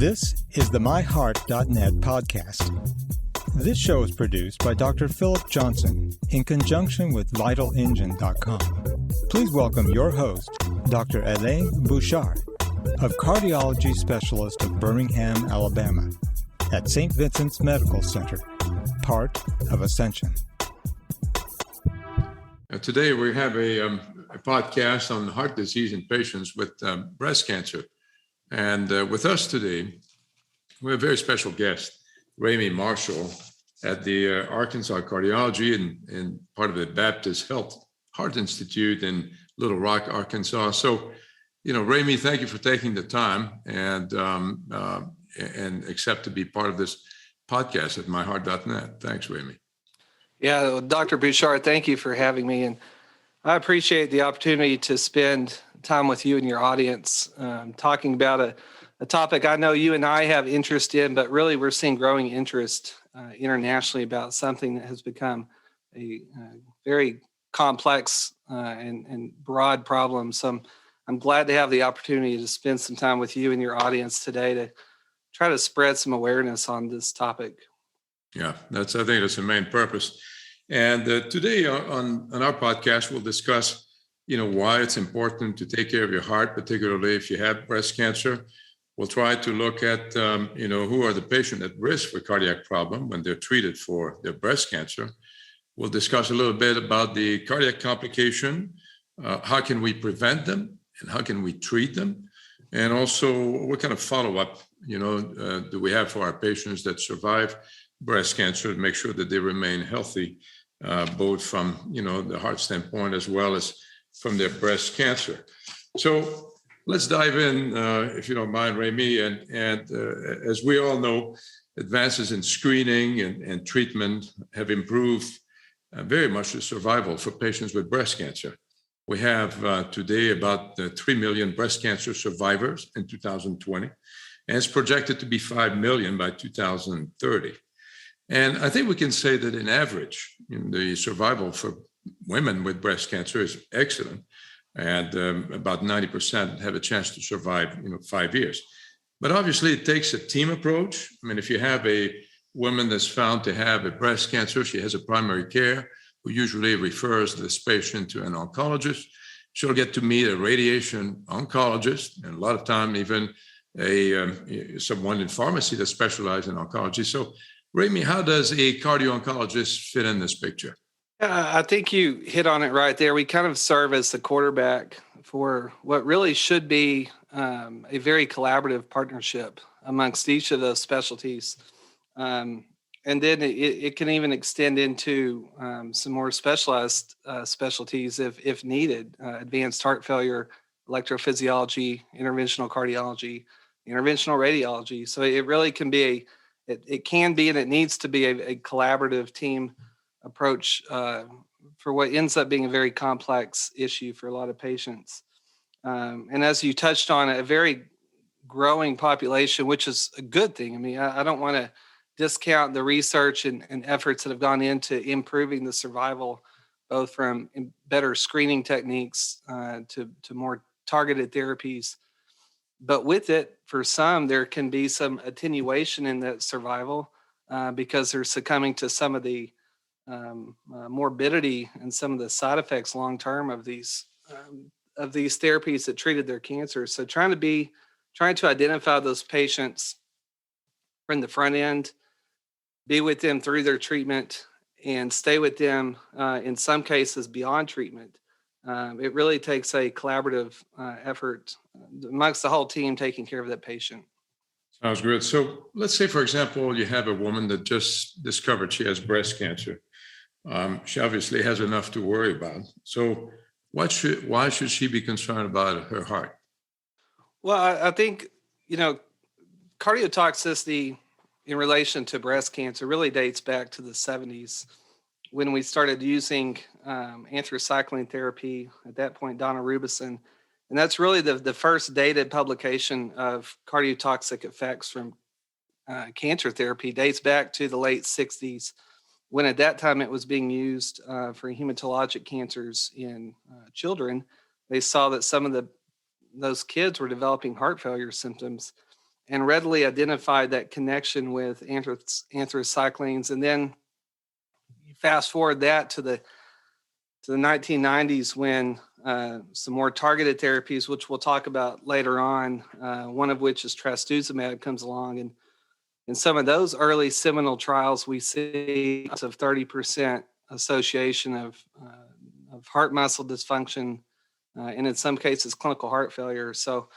This is the MyHeart.net podcast. This show is produced by Dr. Philip Johnson in conjunction with VitalEngine.com. Please welcome your host, Dr. Alain Bouchard of Cardiology Specialists of Birmingham, Alabama, at St. Vincent's Medical Center, part of Ascension. Today we have a podcast on heart disease in patients with breast cancer. And with us today, we have a very special guest, Ramey Marshell at the Arkansas Cardiology and part of the Baptist Heart Institute in Little Rock, Arkansas. So, Ramey, thank you for taking the time and accept to be part of this podcast at MyHeart.net. Thanks, Ramey. Yeah, Dr. Bouchard, thank you for having me. And I appreciate the opportunity to spend time with you and your audience, talking about a topic I know you and I have interest in, but really we're seeing growing interest internationally about something that has become a very complex and broad problem. So I'm glad to have the opportunity to spend some time with you and your audience today to try to spread some awareness on this topic. Yeah, I think that's the main purpose. And today on our podcast, we'll discuss why it's important to take care of your heart, particularly if you have breast cancer. We'll try to look at, who are the patients at risk for cardiac problem when they're treated for their breast cancer. We'll discuss a little bit about the cardiac complication, how can we prevent them and how can we treat them? And also what kind of follow-up, do we have for our patients that survive breast cancer to make sure that they remain healthy, both from, the heart standpoint as well as from their breast cancer. So let's dive in, if you don't mind, Ramey. And as we all know, advances in screening and treatment have improved very much the survival for patients with breast cancer. We have today about 3 million breast cancer survivors in 2020, and it's projected to be 5 million by 2030. And I think we can say that in average, the survival for women with breast cancer is excellent, and about 90% have a chance to survive, 5 years. But obviously, it takes a team approach. I mean, if you have a woman that's found to have a breast cancer, she has a primary care who usually refers this patient to an oncologist. She'll get to meet a radiation oncologist, and a lot of time even someone in pharmacy that specializes in oncology. So, Ramey, how does a cardio-oncologist fit in this picture? I think you hit on it right there. We kind of serve as the quarterback for what really should be a very collaborative partnership amongst each of those specialties. And then it can even extend into some more specialized specialties if needed, advanced heart failure, electrophysiology, interventional cardiology, interventional radiology. So it really can be it can be and it needs to be a collaborative team approach for what ends up being a very complex issue for a lot of patients. And as you touched on, a very growing population, which is a good thing. I mean, I don't want to discount the research and efforts that have gone into improving the survival, both from better screening techniques to more targeted therapies. But with it, for some, there can be some attenuation in that survival because they're succumbing to some of the morbidity and some of the side effects long-term of these therapies that treated their cancer. So trying to identify those patients from the front end, be with them through their treatment, and stay with them in some cases beyond treatment. It really takes a collaborative effort amongst the whole team taking care of that patient. Sounds good. So let's say, for example, you have a woman that just discovered she has breast cancer. She obviously has enough to worry about. So why should she be concerned about her heart? Well, I think, cardiotoxicity in relation to breast cancer really dates back to the 70s when we started using anthracycline therapy, at that point, daunorubicin. And that's really the first dated publication of cardiotoxic effects from cancer therapy dates back to the late 60s, when at that time it was being used for hematologic cancers in children. They saw that some of those kids were developing heart failure symptoms. and readily identified that connection with anthracyclines. And then you fast forward that to the 1990s when some more targeted therapies, which we'll talk about later on, one of which is trastuzumab, comes along. And in some of those early seminal trials, we see of 30% association of heart muscle dysfunction, and in some cases, clinical heart failure. So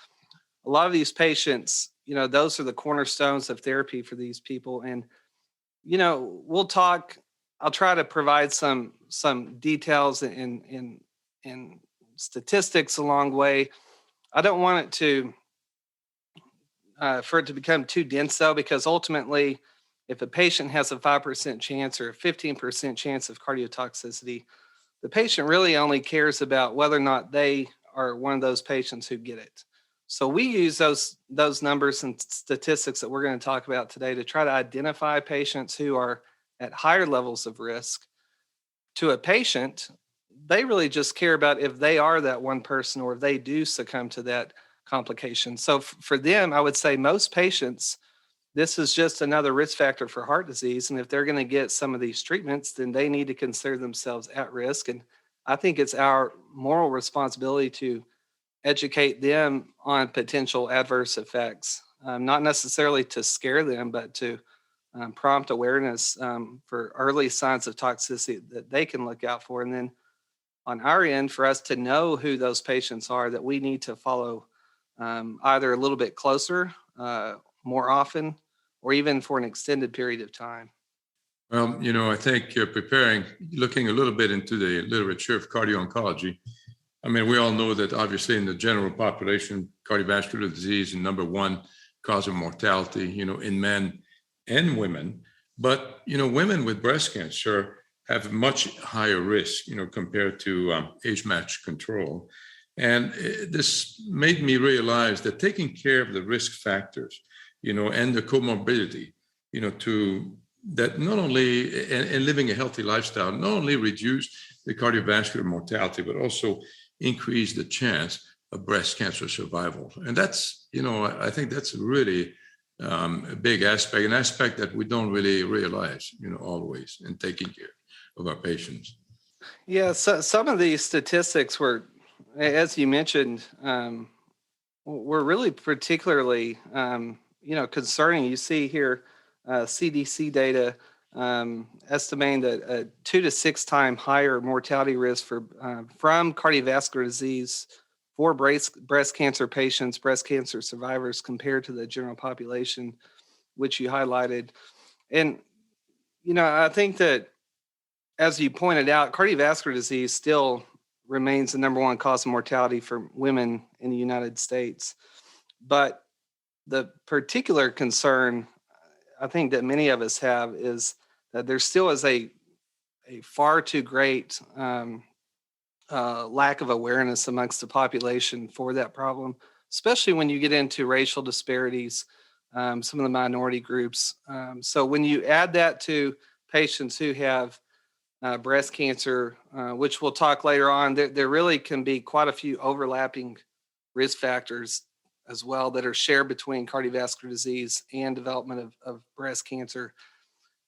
a lot of these patients, those are the cornerstones of therapy for these people. And, I'll try to provide some details and statistics along the way. I don't want it to, for it to become too dense though, because ultimately, if a patient has a 5% chance or a 15% chance of cardiotoxicity, the patient really only cares about whether or not they are one of those patients who get it. So we use those numbers and statistics that we're going to talk about today to try to identify patients who are at higher levels of risk. To a patient, they really just care about if they are that one person or if they do succumb to that complication. So for them, I would say most patients, this is just another risk factor for heart disease. And if they're going to get some of these treatments, then they need to consider themselves at risk. And I think it's our moral responsibility to educate them on potential adverse effects, not necessarily to scare them, but to prompt awareness for early signs of toxicity that they can look out for. And then on our end, for us to know who those patients are that we need to follow either a little bit closer, more often, or even for an extended period of time. Well, I think looking a little bit into the literature of cardio-oncology, I mean, we all know that obviously in the general population, cardiovascular disease is number one cause of mortality, in men and women. But, women with breast cancer have much higher risk, compared to age-matched control. And this made me realize that taking care of the risk factors, and the comorbidity, that not only, and living a healthy lifestyle, not only reduce the cardiovascular mortality, but also increase the chance of breast cancer survival. And that's, I think that's really a big aspect, an aspect that we don't really realize, always in taking care of our patients. Yeah, so some of these statistics were, as you mentioned, were really particularly, concerning. You see here CDC data estimating that a 2 to 6 times higher mortality risk from cardiovascular disease for breast cancer patients, breast cancer survivors compared to the general population, which you highlighted. And, I think that, as you pointed out, cardiovascular disease still remains the number one cause of mortality for women in the United States. But the particular concern I think that many of us have is that there still is a far too great lack of awareness amongst the population for that problem, especially when you get into racial disparities, some of the minority groups. So when you add that to patients who have breast cancer, which we'll talk later on, there really can be quite a few overlapping risk factors as well that are shared between cardiovascular disease and development of breast cancer.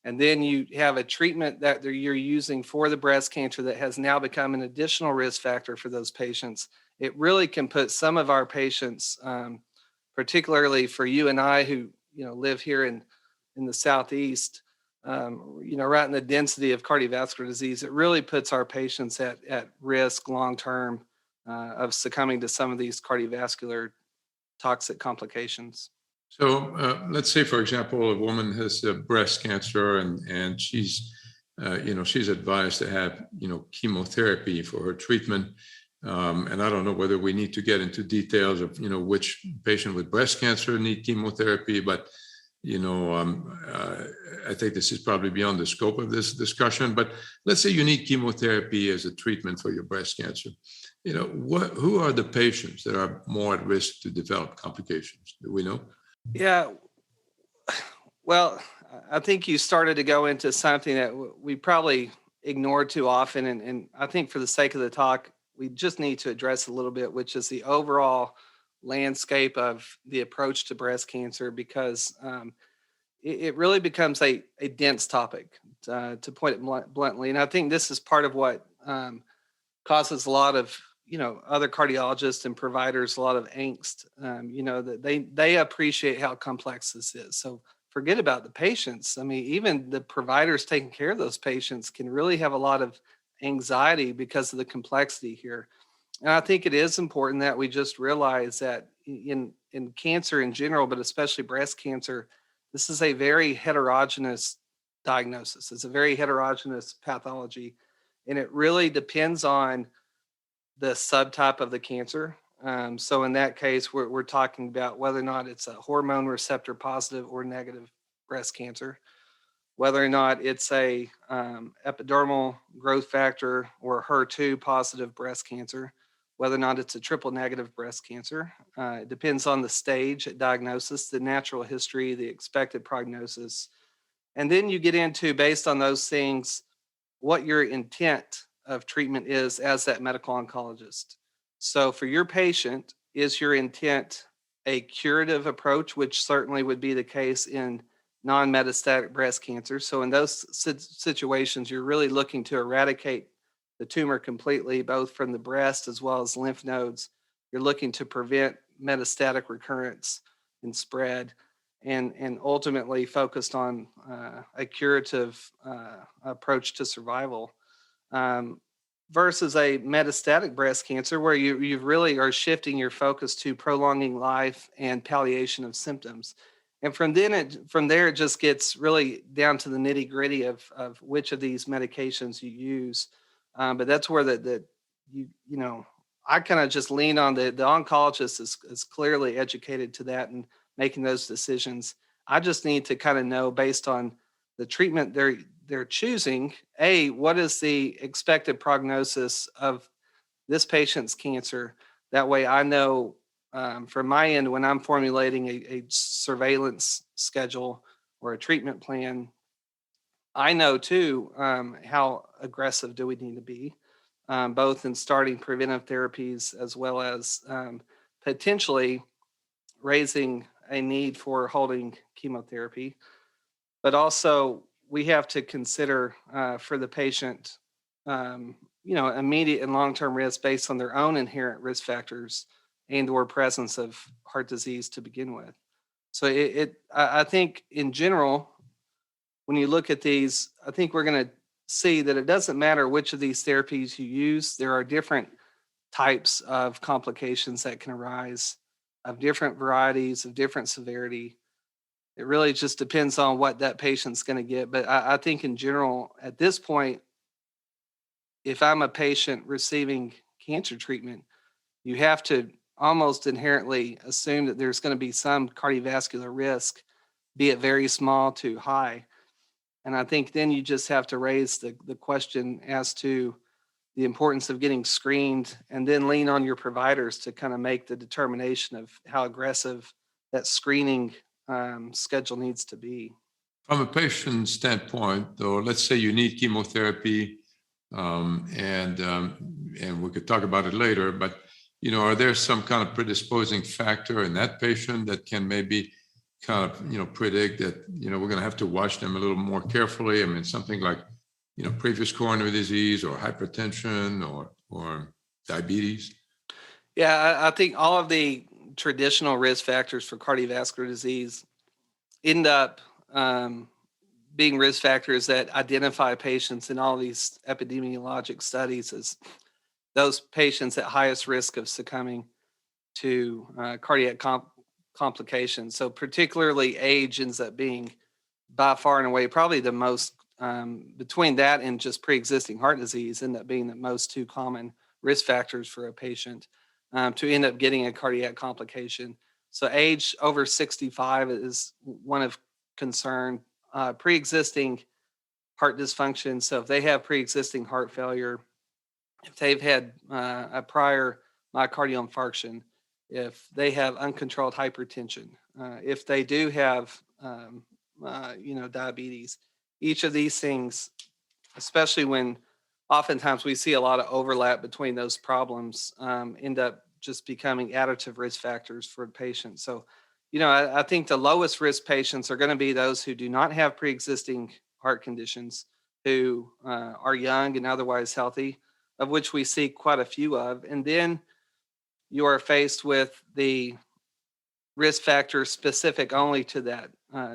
And then you have a treatment that you're using for the breast cancer that has now become an additional risk factor for those patients. It really can put some of our patients, particularly for you and I who live here in the Southeast, right in the density of cardiovascular disease, it really puts our patients at risk long-term of succumbing to some of these cardiovascular toxic complications. So let's say, for example, a woman has breast cancer and she's, she's advised to have, chemotherapy for her treatment. And I don't know whether we need to get into details of, which patient with breast cancer need chemotherapy, but, I think this is probably beyond the scope of this discussion. But let's say you need chemotherapy as a treatment for your breast cancer. Who are the patients that are more at risk to develop complications? Do we know? Yeah. Well, I think you started to go into something that we probably ignore too often. And I think for the sake of the talk, we just need to address a little bit, which is the overall landscape of the approach to breast cancer, because it really becomes a dense topic, to put it bluntly. And I think this is part of what causes a lot of, other cardiologists and providers a lot of angst, that they appreciate how complex this is. So forget about the patients. I mean, even the providers taking care of those patients can really have a lot of anxiety because of the complexity here. And I think it is important that we just realize that in cancer in general, but especially breast cancer, this is a very heterogeneous diagnosis. It's a very heterogeneous pathology, and it really depends on the subtype of the cancer. So in that case, we're talking about whether or not it's a hormone receptor positive or negative breast cancer, whether or not it's a epidermal growth factor or HER2 positive breast cancer, whether or not it's a triple negative breast cancer. It depends on the stage at diagnosis, the natural history, the expected prognosis. And then you get into, based on those things, what your intent of treatment is as that medical oncologist. So for your patient, is your intent a curative approach, which certainly would be the case in non-metastatic breast cancer? So in those situations, you're really looking to eradicate the tumor completely, both from the breast as well as lymph nodes. You're looking to prevent metastatic recurrence and spread, and ultimately focused on a curative approach to survival, versus a metastatic breast cancer, where you really are shifting your focus to prolonging life and palliation of symptoms. And from there, it just gets really down to the nitty gritty of which of these medications you use. But that's where I kind of just lean on the oncologist is clearly educated to that and making those decisions. I just need to kind of know, based on the treatment they're choosing, what is the expected prognosis of this patient's cancer? That way I know, from my end, when I'm formulating a surveillance schedule or a treatment plan, I know too, how aggressive do we need to be, both in starting preventive therapies as well as potentially raising a need for holding chemotherapy. But also we have to consider for the patient, immediate and long-term risk based on their own inherent risk factors and or presence of heart disease to begin with. So I think in general, when you look at these, I think we're going to see that it doesn't matter which of these therapies you use. There are different types of complications that can arise, of different varieties, of different severity. It really just depends on what that patient's going to get. But I think in general, at this point, if I'm a patient receiving cancer treatment, you have to almost inherently assume that there's going to be some cardiovascular risk, be it very small to high. And I think then you just have to raise the question as to the importance of getting screened, and then lean on your providers to kind of make the determination of how aggressive that screening schedule needs to be. From a patient standpoint, though, let's say you need chemotherapy, and we could talk about it later, but are there some kind of predisposing factor in that patient that can maybe kind of predict that we're going to have to watch them a little more carefully? I mean, something like previous coronary disease or hypertension or diabetes. Yeah, I think all of the traditional risk factors for cardiovascular disease end up being risk factors that identify patients in all these epidemiologic studies as those patients at highest risk of succumbing to cardiac complications. So particularly age ends up being by far and away probably the most, between that and just pre-existing heart disease, end up being the most two common risk factors for a patient to end up getting a cardiac complication. So age over 65 is one of concern. Pre-existing heart dysfunction. So if they have pre-existing heart failure, if they've had a prior myocardial infarction, if they have uncontrolled hypertension, if they do have diabetes, each of these things, especially when oftentimes we see a lot of overlap between those problems, end up just becoming additive risk factors for the patient. So, I think the lowest risk patients are going to be those who do not have pre-existing heart conditions, who are young and otherwise healthy, of which we see quite a few of. And then you are faced with the risk factors specific only to that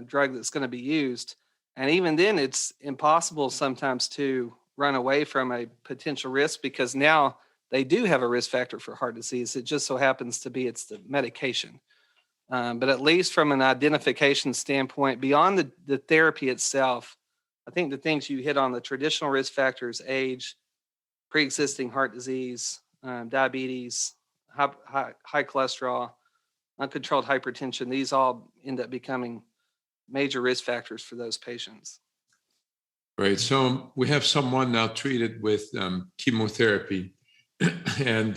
drug that's going to be used. And even then, it's impossible sometimes to run away from a potential risk, because now they do have a risk factor for heart disease. It just so happens to be it's the medication. But at least from an identification standpoint, beyond the therapy itself, I think the things you hit on, the traditional risk factors, age, pre-existing heart disease, diabetes, high cholesterol, uncontrolled hypertension, these all end up becoming major risk factors for those patients. Right. So we have someone now treated with chemotherapy, and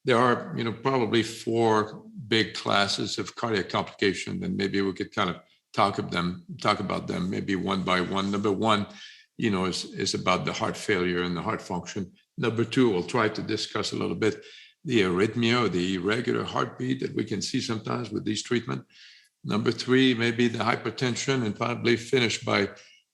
there are, probably 4 big classes of cardiac complication, and maybe we could kind of talk about them maybe one by one. Number one, is about the heart failure and the heart function. Number 2, we'll try to discuss a little bit the arrhythmia or the irregular heartbeat that we can see sometimes with these treatment. Number 3, maybe the hypertension, and probably finish by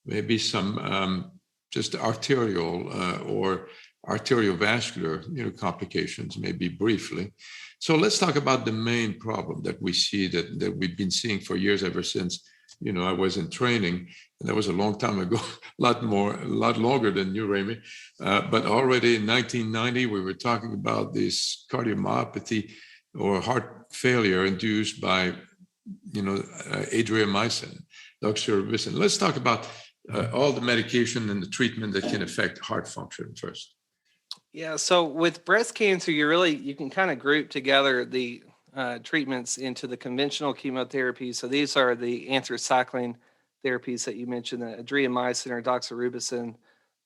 maybe some just arterial or arteriovascular complications, maybe briefly. So let's talk about the main problem that we see that we've been seeing for years, ever since I was in training, and that was a long time ago, a lot longer than you, Ramey. But already in 1990, we were talking about this cardiomyopathy or heart failure induced by adriamycin, doxorubicin. Let's talk about all the medication and the treatment that can affect heart function first. Yeah, so with breast cancer, you can kind of group together the treatments into the conventional chemotherapy. So these are the anthracycline therapies that you mentioned, the adriamycin or doxorubicin,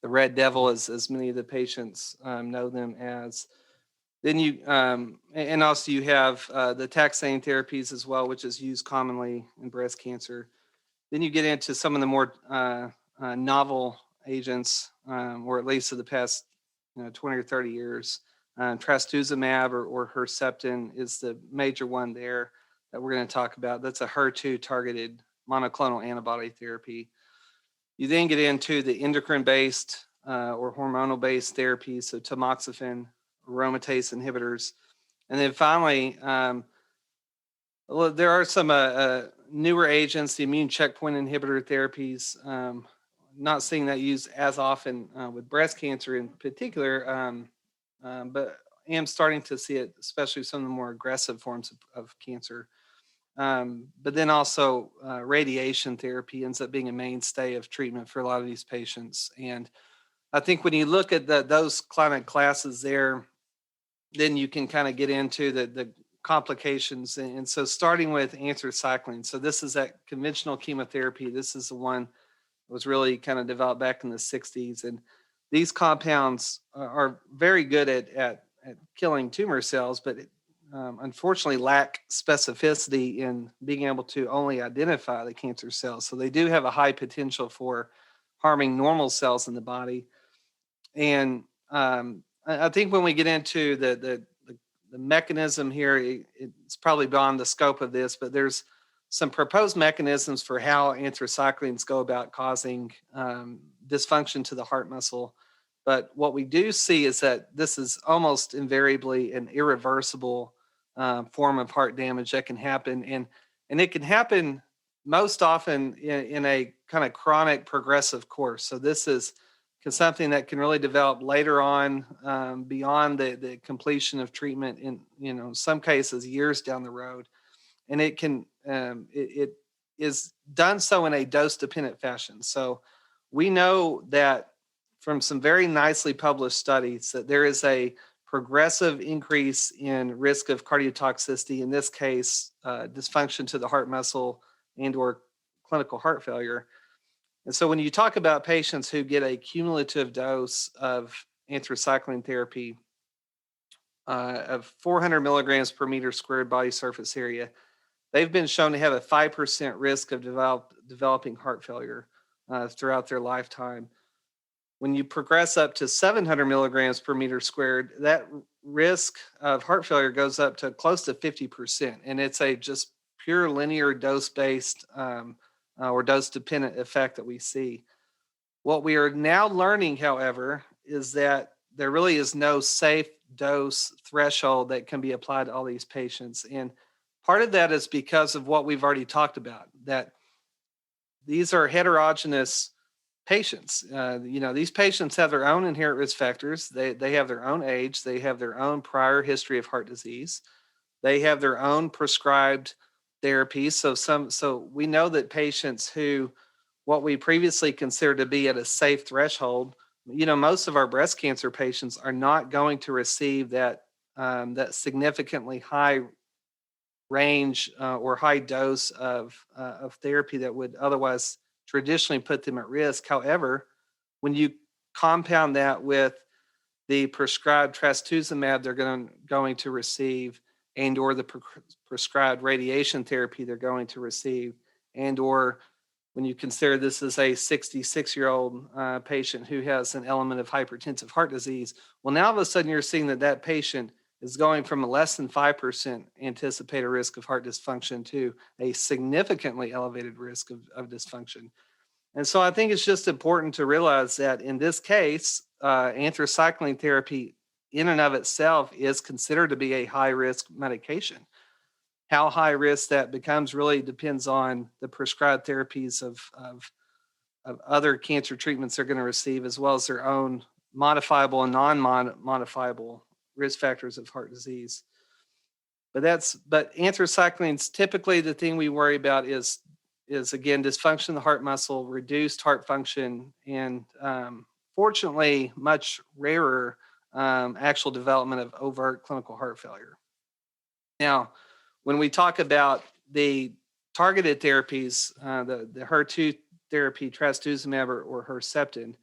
the red devil, as many of the patients know them as. Then and also you have the taxane therapies as well, which is used commonly in breast cancer. Then you get into some of the more novel agents, or at least of the past 20 or 30 years. Trastuzumab or Herceptin is the major one there that we're going to talk about. That's a HER2 targeted monoclonal antibody therapy. You then get into the endocrine-based or hormonal-based therapies, so tamoxifen, aromatase inhibitors. And then finally, there are some newer agents, the immune checkpoint inhibitor therapies. Not seeing that used as often with breast cancer in particular, but I am starting to see it, especially some of the more aggressive forms of cancer. But then also radiation therapy ends up being a mainstay of treatment for a lot of these patients. And I think when you look at those climate classes there, then you can kind of get into the complications. And so starting with anthracycline. So this is that conventional chemotherapy. This is the one that was really kind of developed back in the 60s. And these compounds are very good at killing tumor cells, but unfortunately lack specificity in being able to only identify the cancer cells. So they do have a high potential for harming normal cells in the body. And I think when we get into the mechanism here, it's probably beyond the scope of this, but there's some proposed mechanisms for how anthracyclines go about causing dysfunction to the heart muscle. But what we do see is that this is almost invariably an irreversible form of heart damage that can happen. And it can happen most often in a kind of chronic progressive course. So this is something that can really develop later on, beyond the completion of treatment in some cases years down the road. And it can it is done so in a dose dependent fashion. So we know that from some very nicely published studies that there is a progressive increase in risk of cardiotoxicity, in this case, dysfunction to the heart muscle and or clinical heart failure. And so when you talk about patients who get a cumulative dose of anthracycline therapy of 400 milligrams per meter squared body surface area, they've been shown to have a 5% risk of developing heart failure throughout their lifetime. When you progress up to 700 milligrams per meter squared, that risk of heart failure goes up to close to 50%. And it's a just pure linear dose-based or dose-dependent effect that we see. What we are now learning, however, is that there really is no safe dose threshold that can be applied to all these patients. And part of that is because of what we've already talked about, that these are heterogeneous patients. These patients have their own inherent risk factors. They have their own age. They have their own prior history of heart disease. They have their own prescribed therapies. So we know that patients who what we previously considered to be at a safe threshold, most of our breast cancer patients are not going to receive that significantly high range or high dose of therapy that would otherwise traditionally put them at risk. However, when you compound that with the prescribed trastuzumab they're going to receive, and or the prescribed radiation therapy they're going to receive, and or when you consider this as a 66-year-old patient who has an element of hypertensive heart disease, well, now all of a sudden you're seeing that patient is going from a less than 5% anticipated risk of heart dysfunction to a significantly elevated risk of dysfunction. And so I think it's just important to realize that in this case, anthracycline therapy in and of itself is considered to be a high-risk medication. How high risk that becomes really depends on the prescribed therapies of other cancer treatments they're going to receive, as well as their own modifiable and non-modifiable risk factors of heart disease. But anthracyclines, typically the thing we worry about is again dysfunction of the heart muscle, reduced heart function, and fortunately much rarer actual development of overt clinical heart failure. Now, when we talk about the targeted therapies, the HER2 therapy, trastuzumab or Herceptin,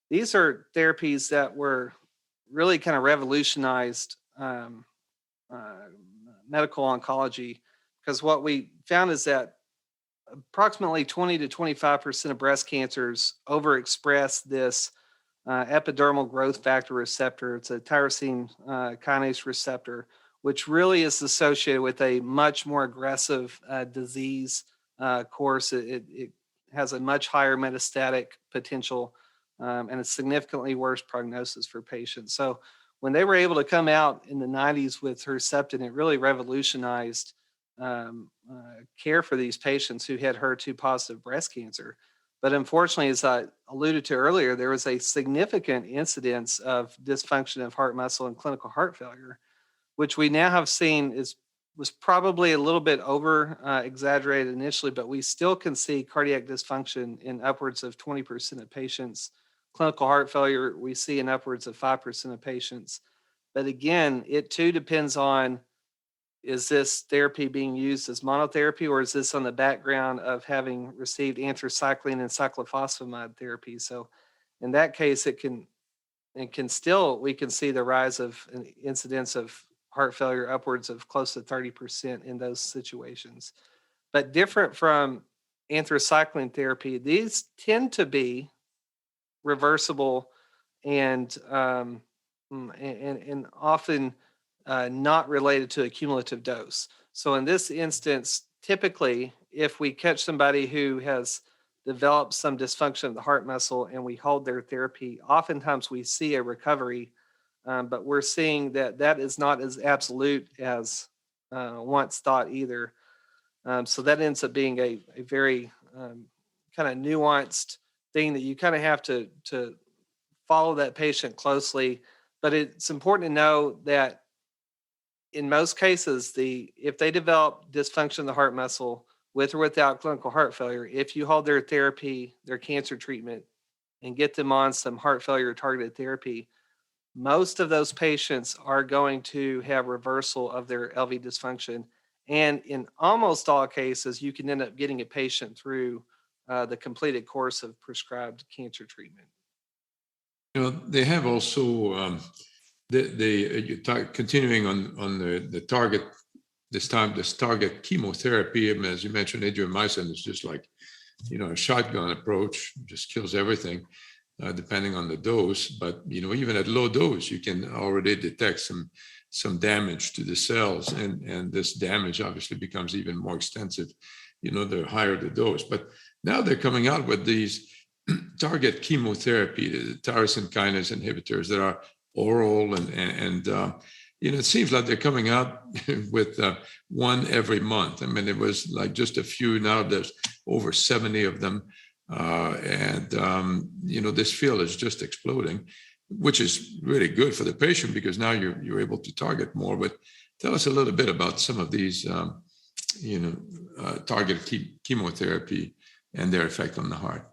these are therapies that were really kind of revolutionized medical oncology, because what we found is that approximately 20 to 25% of breast cancers overexpress this epidermal growth factor receptor. It's a tyrosine kinase receptor, which really is associated with a much more aggressive disease course. It has a much higher metastatic potential and a significantly worse prognosis for patients. So when they were able to come out in the 90s with Herceptin, it really revolutionized care for these patients who had HER2 positive breast cancer. But unfortunately, as I alluded to earlier, there was a significant incidence of dysfunction of heart muscle and clinical heart failure, which we now have seen was probably a little bit over exaggerated initially, but we still can see cardiac dysfunction in upwards of 20% of patients. Clinical heart failure, we see in upwards of 5% of patients. But again, it too depends on, is this therapy being used as monotherapy, or is this on the background of having received anthracycline and cyclophosphamide therapy? So in that case, we can see the rise of an incidence of heart failure upwards of close to 30% in those situations. But different from anthracycline therapy, these tend to be reversible and often not related to a cumulative dose. So in this instance, typically, if we catch somebody who has developed some dysfunction of the heart muscle and we hold their therapy, oftentimes we see a recovery, but we're seeing that is not as absolute as once thought either. So that ends up being a very kind of nuanced thing that you kind of have to follow that patient closely. But it's important to know that in most cases, if they develop dysfunction of the heart muscle with or without clinical heart failure, if you hold their therapy, their cancer treatment, and get them on some heart failure targeted therapy, most of those patients are going to have reversal of their LV dysfunction. And in almost all cases, you can end up getting a patient through the completed course of prescribed cancer treatment. They have also continuing on the target this target chemotherapy. As you mentioned, adriamycin is just like a shotgun approach, just kills everything. depending on the dose. But, even at low dose, you can already detect some damage to the cells. And this damage obviously becomes even more extensive, the higher the dose. But now they're coming out with these target chemotherapy, the tyrosine kinase inhibitors that are oral and it seems like they're coming out with one every month. I mean, it was like just a few. Now there's over 70 of them. This field is just exploding, which is really good for the patient because now you're able to target more. But tell us a little bit about some of these, targeted chemotherapy and their effect on the heart.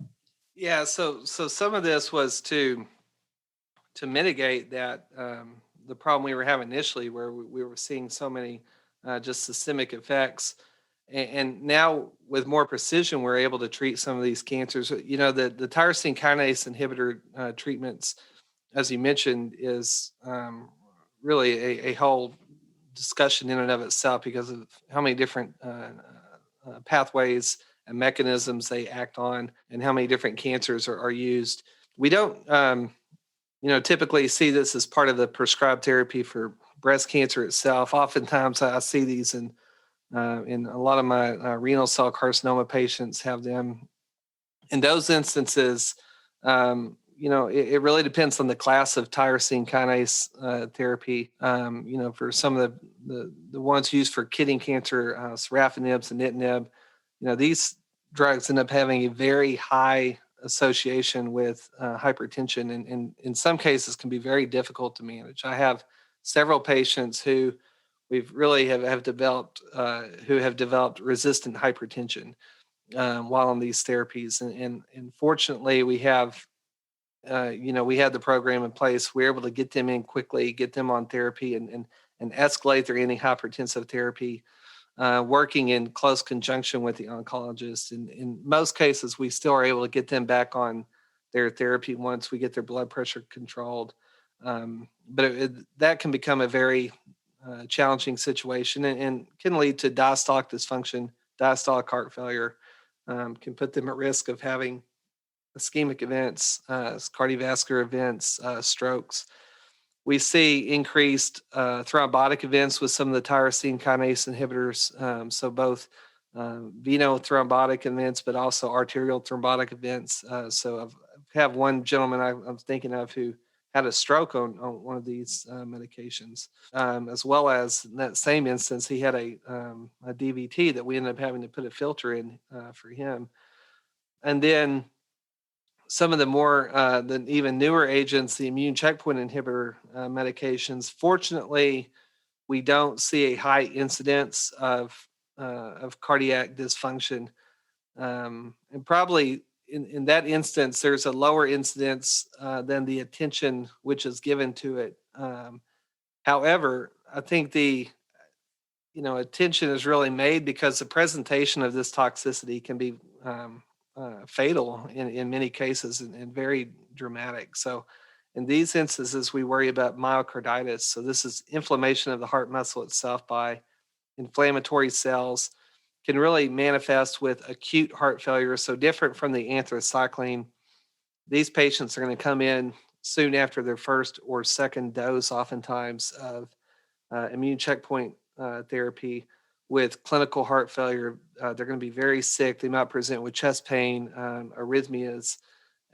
Yeah, so some of this was to mitigate that the problem we were having initially, where we were seeing so many just systemic effects, and now with more precision, we're able to treat some of these cancers. The tyrosine kinase inhibitor treatments, as you mentioned, is really a whole discussion in and of itself because of how many different pathways and mechanisms they act on, and how many different cancers are used. We don't, typically see this as part of the prescribed therapy for breast cancer itself. Oftentimes, I see these in a lot of my renal cell carcinoma patients have them. In those instances, it really depends on the class of tyrosine kinase therapy. For some of the ones used for kidney cancer, sorafenib, sunitinib, these drugs end up having a very high association with hypertension, and in some cases can be very difficult to manage. I have several patients who we've really have developed who have developed resistant hypertension while on these therapies, and fortunately we have we had the program in place. We're able to get them in quickly, get them on therapy, and escalate their antihypertensive therapy, working in close conjunction with the oncologist. And in most cases, we still are able to get them back on their therapy once we get their blood pressure controlled. But that can become a very challenging situation and can lead to diastolic dysfunction, diastolic heart failure, can put them at risk of having ischemic events, cardiovascular events, strokes. We see increased thrombotic events with some of the tyrosine kinase inhibitors. So both venothrombotic events, but also arterial thrombotic events. So I have one gentleman I'm thinking of who had a stroke on one of these medications, as well as in that same instance, he had a DVT that we ended up having to put a filter in for him. And then some of the more the even newer agents, the immune checkpoint inhibitor medications, fortunately, we don't see a high incidence of cardiac dysfunction. And probably in that instance, there's a lower incidence than the attention which is given to it. However, I think the attention is really made because the presentation of this toxicity can be fatal in many cases and very dramatic. So in these instances, we worry about myocarditis. So this is inflammation of the heart muscle itself by inflammatory cells, can really manifest with acute heart failure. So different from the anthracycline, these patients are going to come in soon after their first or second dose, oftentimes, of immune checkpoint therapy with clinical heart failure. They're going to be very sick. They might present with chest pain, arrhythmias.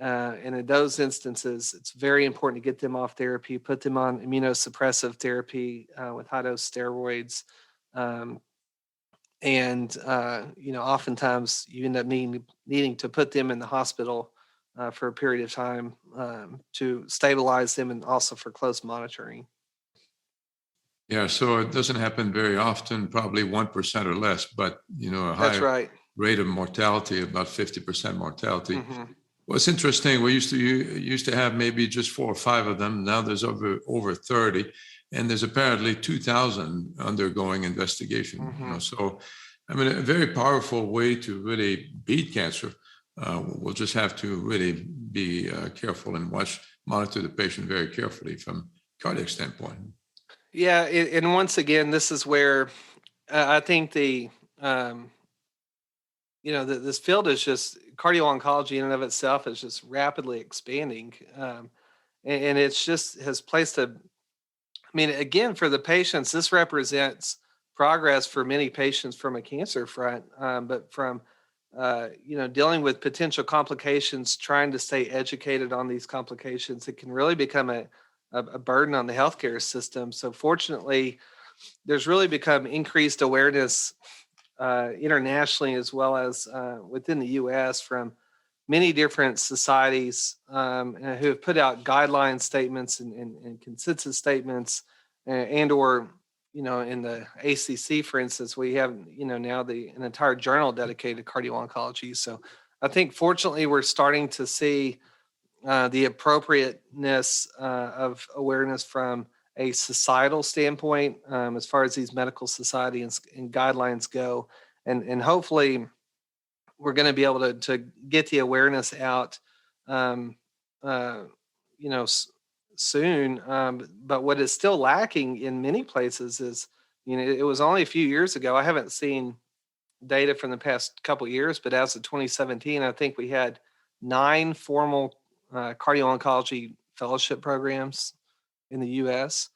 And in those instances, it's very important to get them off therapy, put them on immunosuppressive therapy with high-dose steroids. Oftentimes you end up needing to put them in the hospital for a period of time to stabilize them and also for close monitoring. Yeah, so it doesn't happen very often, probably 1% or less, but a high rate of mortality, about 50% mortality. Mm-hmm. Well, it's interesting. We used to have maybe just 4 or 5 of them. Now there's over 30, and there's apparently 2,000 undergoing investigation. Mm-hmm. So, I mean, a very powerful way to really beat cancer. We'll just have to really be careful and monitor the patient very carefully from cardiac standpoint. Yeah, and once again, this is where I think this field is just cardio-oncology in and of itself is just rapidly expanding. And it's just has placed again, for the patients, this represents progress for many patients from a cancer front, but from, dealing with potential complications, trying to stay educated on these complications, it can really become a burden on the healthcare system. So fortunately, there's really become increased awareness internationally as well as within the U.S. from many different societies who have put out guideline statements and consensus statements and or in the ACC, for instance, we have now an entire journal dedicated to cardio-oncology. So I think fortunately we're starting to see the appropriateness of awareness from a societal standpoint as far as these medical societies and guidelines go, and hopefully we're going to be able to get the awareness out, soon. But what is still lacking in many places is, it was only a few years ago. I haven't seen data from the past couple of years, but as of 2017, I think we had 9 formal cardio-oncology fellowship programs in the U.S.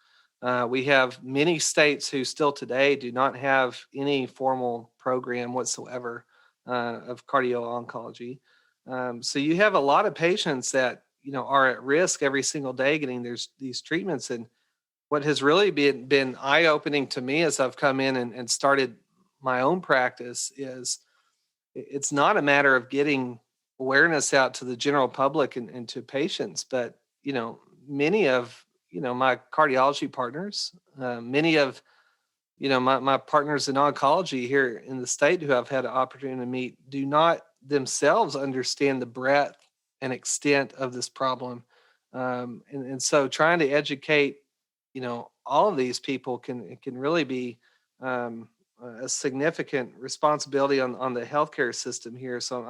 We have many states who still today do not have any formal program whatsoever of cardio-oncology. So you have a lot of patients that are at risk every single day getting these treatments. And what has really been eye-opening to me as I've come in and started my own practice is it's not a matter of getting awareness out to the general public and to patients, but many of my cardiology partners, many of my partners in oncology here in the state who I've had an opportunity to meet do not themselves understand the breadth and extent of this problem. And so trying to educate, all of these people can really be a significant responsibility on the healthcare system here. So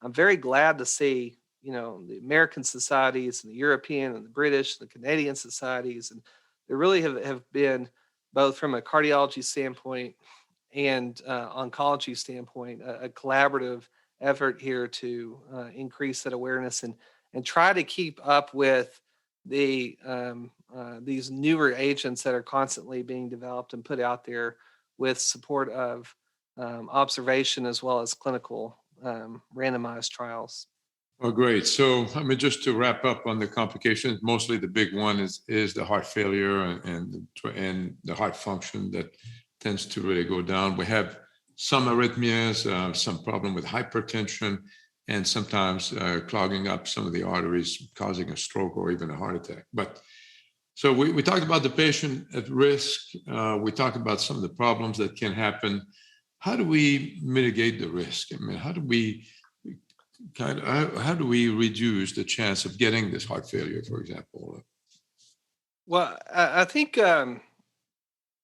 I'm very glad to see, the American societies and the European and the British, the Canadian societies, and there really have been, both from a cardiology standpoint and oncology standpoint, a collaborative effort here to increase that awareness and try to keep up with the these newer agents that are constantly being developed and put out there with support of observation as well as clinical randomized trials. Oh, great. So, just to wrap up on the complications, mostly the big one is the heart failure and the heart function that tends to really go down. We have some arrhythmias, some problem with hypertension, and sometimes clogging up some of the arteries, causing a stroke or even a heart attack. But so we talked about the patient at risk. We talked about some of the problems that can happen. How do we mitigate the risk? How do we reduce the chance of getting this heart failure, for example? Well, I think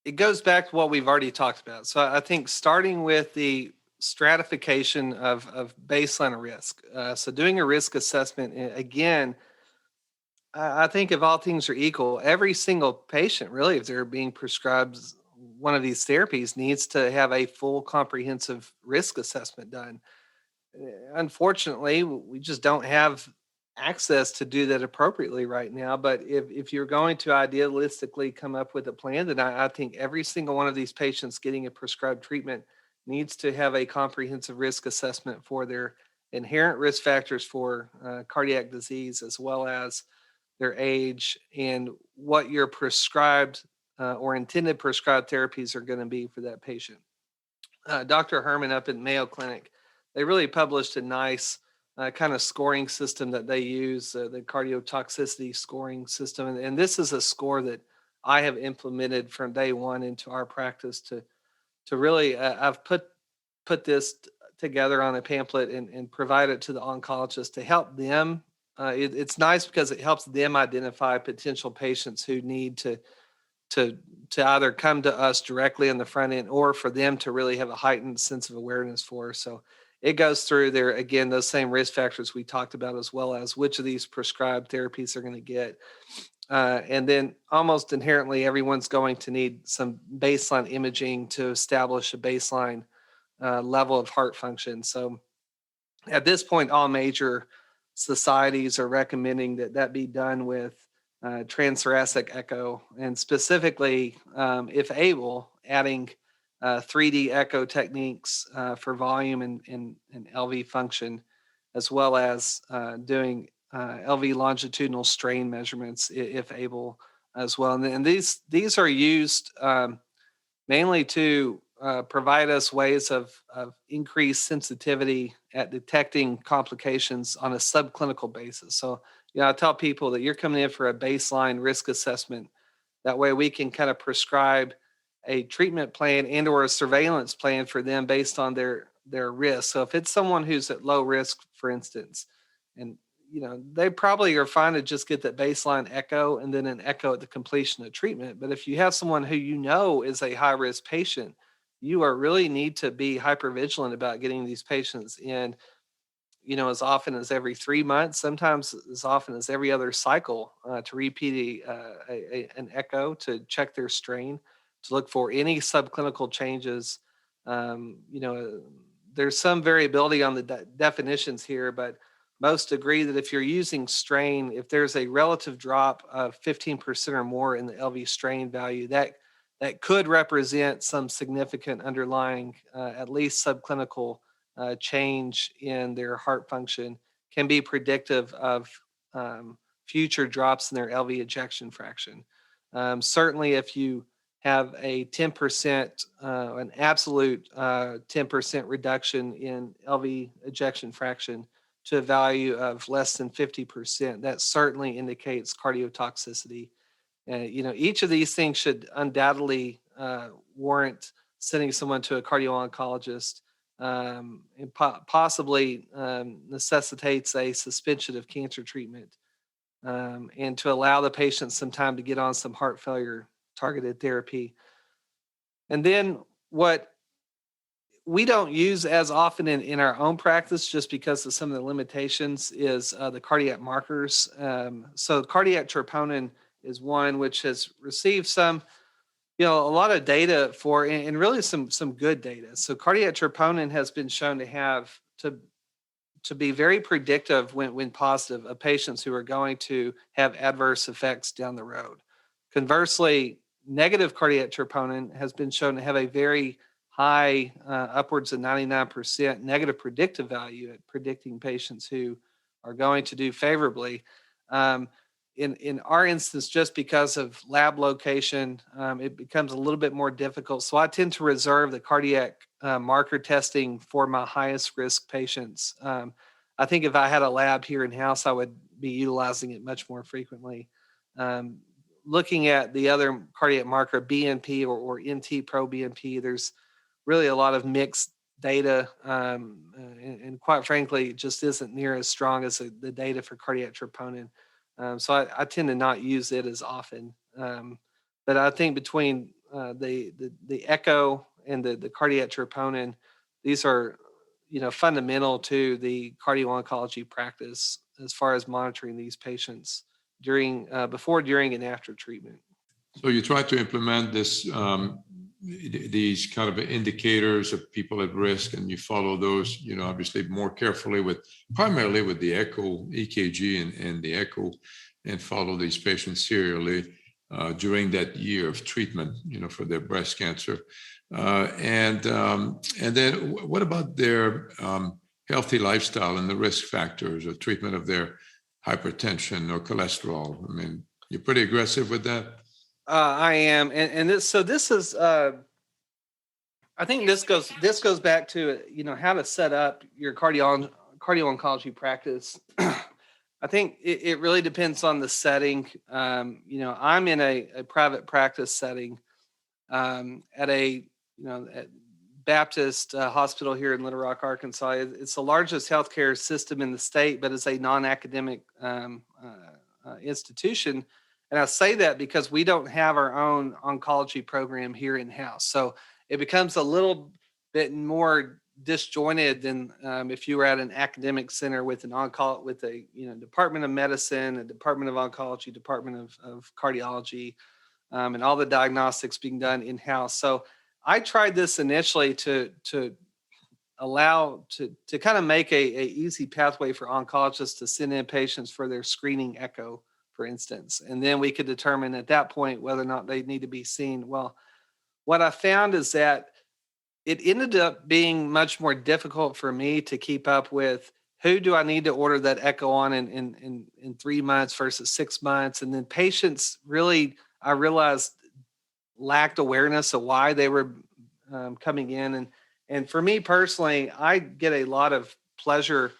it goes back to what we've already talked about. So I think starting with the stratification of baseline risk. So doing a risk assessment, again, I think if all things are equal, every single patient, really, if they're being prescribed one of these therapies, needs to have a full comprehensive risk assessment done. Unfortunately, we just don't have access to do that appropriately right now. But if you're going to idealistically come up with a plan, then I think every single one of these patients getting a prescribed treatment needs to have a comprehensive risk assessment for their inherent risk factors for cardiac disease, as well as their age and what your prescribed or intended prescribed therapies are going to be for that patient. Dr. Herman up at Mayo Clinic, they really published a nice kind of scoring system that they use, the cardiotoxicity scoring system. And this is a score that I have implemented from day one into our practice to really, I've put this together on a pamphlet and provide it to the oncologist to help them. It's nice because it helps them identify potential patients who need to either come to us directly on the front end or for them to really have a heightened sense of awareness for. So it goes through there, again, those same risk factors we talked about, as well as which of these prescribed therapies they're going to get. And then almost inherently, everyone's going to need some baseline imaging to establish a baseline level of heart function. So at this point, all major societies are recommending that be done with transthoracic echo, and specifically, if able, adding 3D echo techniques for volume and LV function, as well as doing LV longitudinal strain measurements if able as well. And these are used mainly to provide us ways of increased sensitivity at detecting complications on a subclinical basis. So, I tell people that you're coming in for a baseline risk assessment. That way we can kind of prescribe a treatment plan and or a surveillance plan for them based on their risk. So if it's someone who's at low risk, for instance, and they probably are fine to just get that baseline echo and then an echo at the completion of treatment. But if you have someone who is a high risk patient, you really need to be hypervigilant about getting these patients in, as often as every 3 months, sometimes as often as every other cycle, to repeat an echo to check their strain, to look for any subclinical changes. There's some variability on the definitions here, but most agree that if you're using strain, if there's a relative drop of 15% or more in the LV strain value, that could represent some significant underlying, at least subclinical change in their heart function, can be predictive of future drops in their LV ejection fraction. Certainly, if you have a 10%, an absolute 10% reduction in LV ejection fraction to a value of less than 50%, that certainly indicates cardiotoxicity. Each of these things should undoubtedly warrant sending someone to a cardio-oncologist, and possibly necessitates a suspension of cancer treatment, and to allow the patient some time to get on some heart failure targeted therapy. And then what we don't use as often in our own practice, just because of some of the limitations, is the cardiac markers. So cardiac troponin is one which has received some, a lot of data for, and really some good data. So cardiac troponin has been shown to be very predictive when positive of patients who are going to have adverse effects down the road. Conversely, negative cardiac troponin has been shown to have a very high, upwards of 99% negative predictive value at predicting patients who are going to do favorably. In our instance, just because of lab location, it becomes a little bit more difficult. So I tend to reserve the cardiac marker testing for my highest risk patients. I think if I had a lab here in-house, I would be utilizing it much more frequently. Looking at the other cardiac marker, BNP or NT-proBNP, there's really a lot of mixed data, and quite frankly, it just isn't near as strong as the data for cardiac troponin. So I tend to not use it as often. But I think between the echo and the cardiac troponin, these are fundamental to the cardio-oncology practice as far as monitoring these patients before, during, and after treatment. So you try to implement these kind of indicators of people at risk, and you follow those, obviously more carefully primarily with the echo, EKG and the echo, and follow these patients serially during that year of treatment, for their breast cancer. And then what about their healthy lifestyle and the risk factors of treatment of their hypertension or cholesterol? I mean, you're pretty aggressive with that. I am, and this is. I think this goes back to how to set up your cardio-oncology practice. I think it really depends on the setting. I'm in a private practice setting at a at Baptist Hospital here in Little Rock, Arkansas. It's the largest healthcare system in the state, but it's a non-academic institution. And I say that because we don't have our own oncology program here in-house. So it becomes a little bit more disjointed than if you were at an academic center with with a Department of Medicine, a Department of Oncology, Department of Cardiology, and all the diagnostics being done in-house. So I tried this initially to allow to kind of make a easy pathway for oncologists to send in patients for their screening echo, for instance. And then we could determine at that point whether or not they need to be seen. Well, what I found is that it ended up being much more difficult for me to keep up with who do I need to order that echo on in 3 months versus 6 months. And then patients really, I realized, lacked awareness of why they were coming in. And for me personally, I get a lot of pleasure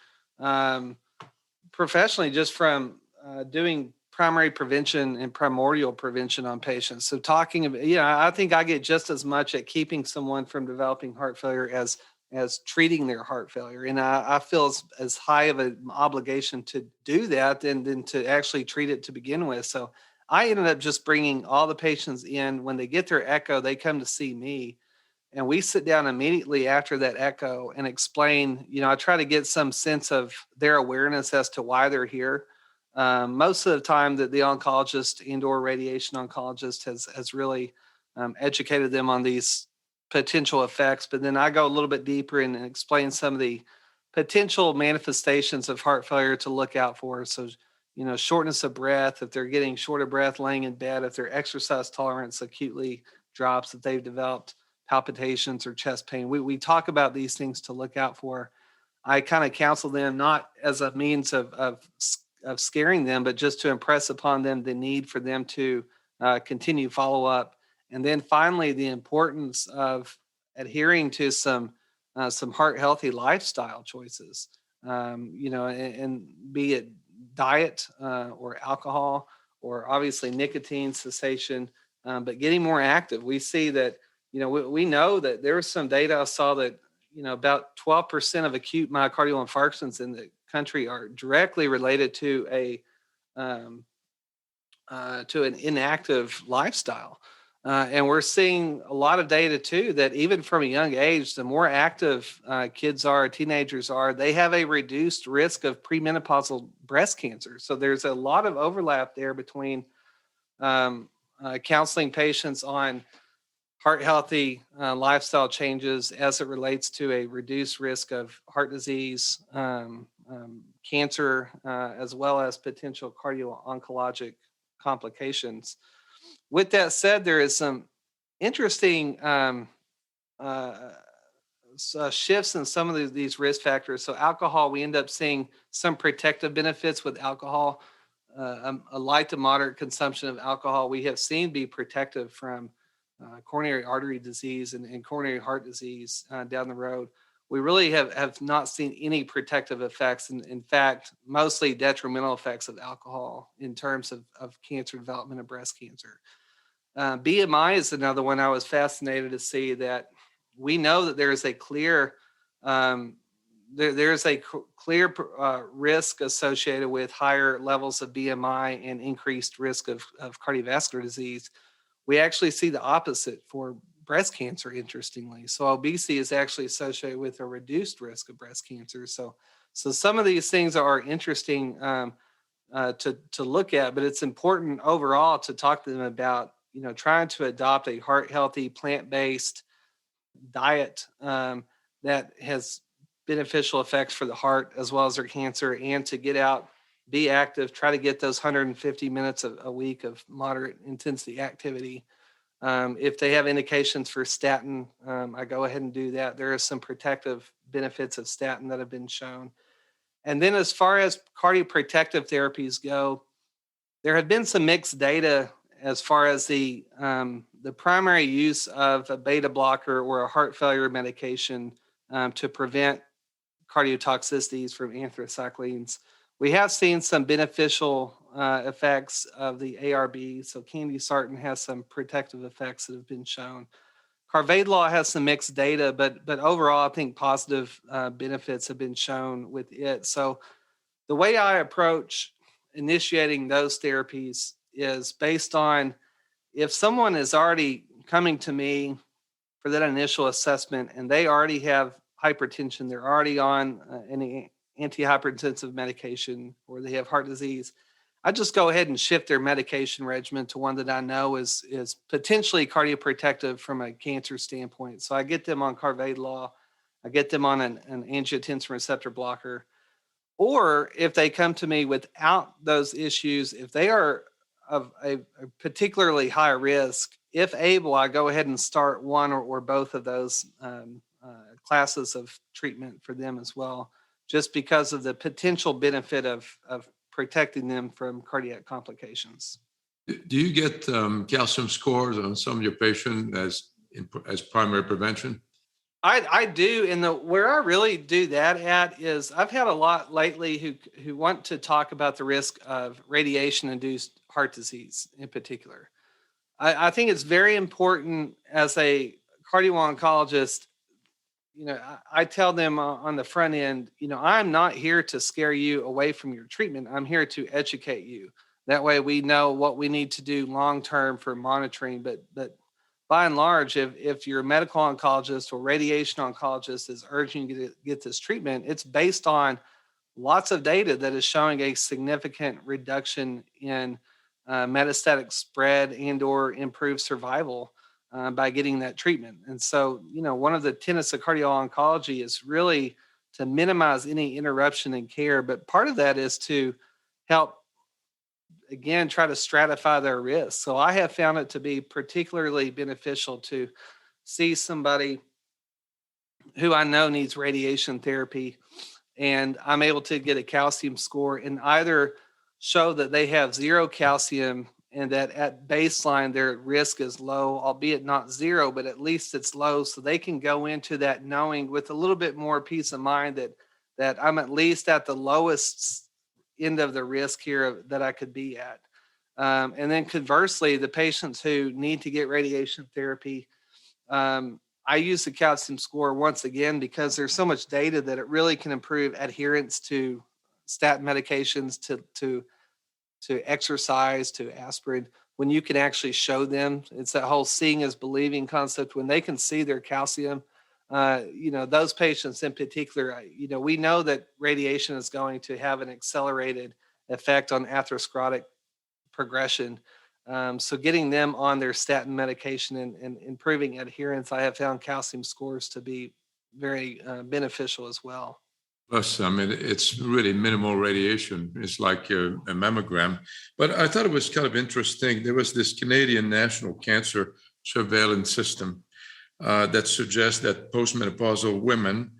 professionally just from doing primary prevention and primordial prevention on patients. So talking about, I think I get just as much at keeping someone from developing heart failure as treating their heart failure. And I feel as high of an obligation to do that than to actually treat it to begin with. So I ended up just bringing all the patients in. When they get their echo, they come to see me. And we sit down immediately after that echo and explain, I try to get some sense of their awareness as to why they're here. Most of the time that the oncologist and/or radiation oncologist has really educated them on these potential effects. But then I go a little bit deeper and explain some of the potential manifestations of heart failure to look out for. So, shortness of breath, if they're getting short of breath laying in bed, if their exercise tolerance acutely drops, if they've developed palpitations or chest pain. We talk about these things to look out for. I kind of counsel them not as a means of scaring them, but just to impress upon them the need for them to continue follow up. And then finally, the importance of adhering to some heart healthy lifestyle choices, and be it diet or alcohol or obviously nicotine cessation, but getting more active. We see that, we know that there was some data I saw that, about 12% of acute myocardial infarctions in the country are directly related to an inactive lifestyle. And we're seeing a lot of data too, that even from a young age, the more active kids are, teenagers are, they have a reduced risk of premenopausal breast cancer. So there's a lot of overlap there between counseling patients on heart healthy lifestyle changes as it relates to a reduced risk of heart disease, cancer, as well as potential cardio-oncologic complications. With that said, there is some interesting shifts in some of these risk factors. So alcohol, we end up seeing some protective benefits with alcohol. A light to moderate consumption of alcohol we have seen be protective from coronary artery disease and coronary heart disease down the road. We really have not seen any protective effects. And in fact, mostly detrimental effects of alcohol in terms of cancer development of breast cancer. BMI is another one I was fascinated to see that we know that there is a clear risk associated with higher levels of BMI and increased risk of cardiovascular disease. We actually see the opposite for breast cancer, interestingly. So obesity is actually associated with a reduced risk of breast cancer. So some of these things are interesting to look at, but it's important overall to talk to them about, trying to adopt a heart healthy, plant-based diet that has beneficial effects for the heart as well as their cancer, and to get out, be active, try to get those 150 minutes a week of moderate intensity activity. If they have indications for statin, I go ahead and do that. There are some protective benefits of statin that have been shown. And then as far as cardioprotective therapies go, there have been some mixed data as far as the primary use of a beta blocker or a heart failure medication to prevent cardiotoxicities from anthracyclines. We have seen some beneficial effects of the ARB. So candesartan has some protective effects that have been shown. Carvedilol has some mixed data, but overall, I think positive benefits have been shown with it. So the way I approach initiating those therapies is based on if someone is already coming to me for that initial assessment and they already have hypertension, they're already on any antihypertensive medication, or they have heart disease, I just go ahead and shift their medication regimen to one that I know is potentially cardioprotective from a cancer standpoint. So I get them on carvedilol, I get them on an angiotensin receptor blocker. Or if they come to me without those issues, if they are of a particularly high risk, if able, I go ahead and start one or both of those classes of treatment for them as well, just because of the potential benefit of protecting them from cardiac complications. Do you get calcium scores on some of your patients as primary prevention? I do, and where I really do that at is I've had a lot lately who want to talk about the risk of radiation-induced heart disease in particular. I think it's very important as a cardio-oncologist. I tell them on the front end, I'm not here to scare you away from your treatment. I'm here to educate you. That way we know what we need to do long-term for monitoring, but by and large, if your medical oncologist or radiation oncologist is urging you to get this treatment, it's based on lots of data that is showing a significant reduction in metastatic spread and or improved survival by getting that treatment. And so, one of the tenets of cardio-oncology is really to minimize any interruption in care. But part of that is to help, again, try to stratify their risk. So I have found it to be particularly beneficial to see somebody who I know needs radiation therapy, and I'm able to get a calcium score and either show that they have zero calcium and that at baseline their risk is low, albeit not zero, but at least it's low, so they can go into that knowing with a little bit more peace of mind that I'm at least at the lowest end of the risk here that I could be at. And then conversely, the patients who need to get radiation therapy, I use the calcium score once again because there's so much data that it really can improve adherence to statin medications, to exercise, to aspirin. When you can actually show them, it's that whole seeing is believing concept. When they can see their calcium, those patients in particular, we know that radiation is going to have an accelerated effect on atherosclerotic progression. So getting them on their statin medication and improving adherence, I have found calcium scores to be very beneficial as well. Plus, I mean, it's really minimal radiation. It's like a mammogram. But I thought it was kind of interesting. There was this Canadian National Cancer Surveillance System that suggests that postmenopausal women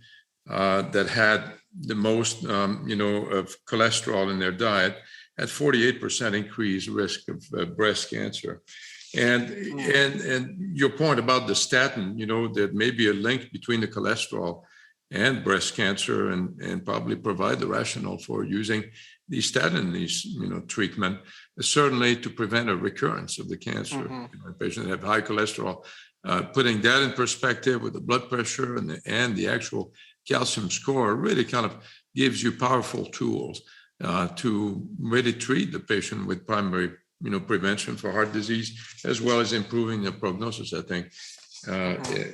that had the most, of cholesterol in their diet had 48% increased risk of breast cancer. And your point about the statin, there may be a link between the cholesterol and breast cancer, and probably provide the rationale for using these statin, treatment, certainly to prevent a recurrence of the cancer. Mm-hmm. Patients that have high cholesterol, putting that in perspective with the blood pressure and the actual calcium score really kind of gives you powerful tools to really treat the patient with primary, prevention for heart disease, as well as improving the prognosis, I think,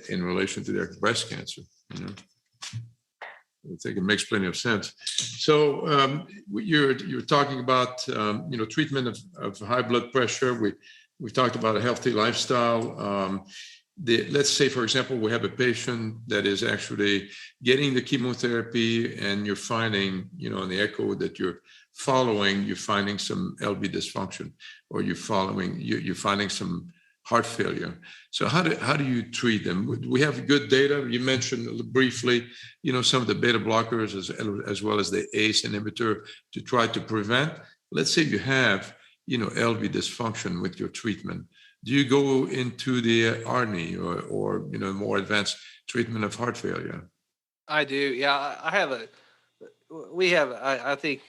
in relation to their breast cancer. I think it makes plenty of sense. So you're talking about treatment of high blood pressure. We talked about a healthy lifestyle. Let's say, for example, we have a patient that is actually getting the chemotherapy, and you're finding, in the echo that you're finding some LV dysfunction, or you're finding some heart failure. So how do you treat them? We have good data. You mentioned briefly, some of the beta blockers as well as the ACE inhibitor to try to prevent. Let's say you have, LV dysfunction with your treatment. Do you go into the ARNI or more advanced treatment of heart failure? I do. Yeah, I think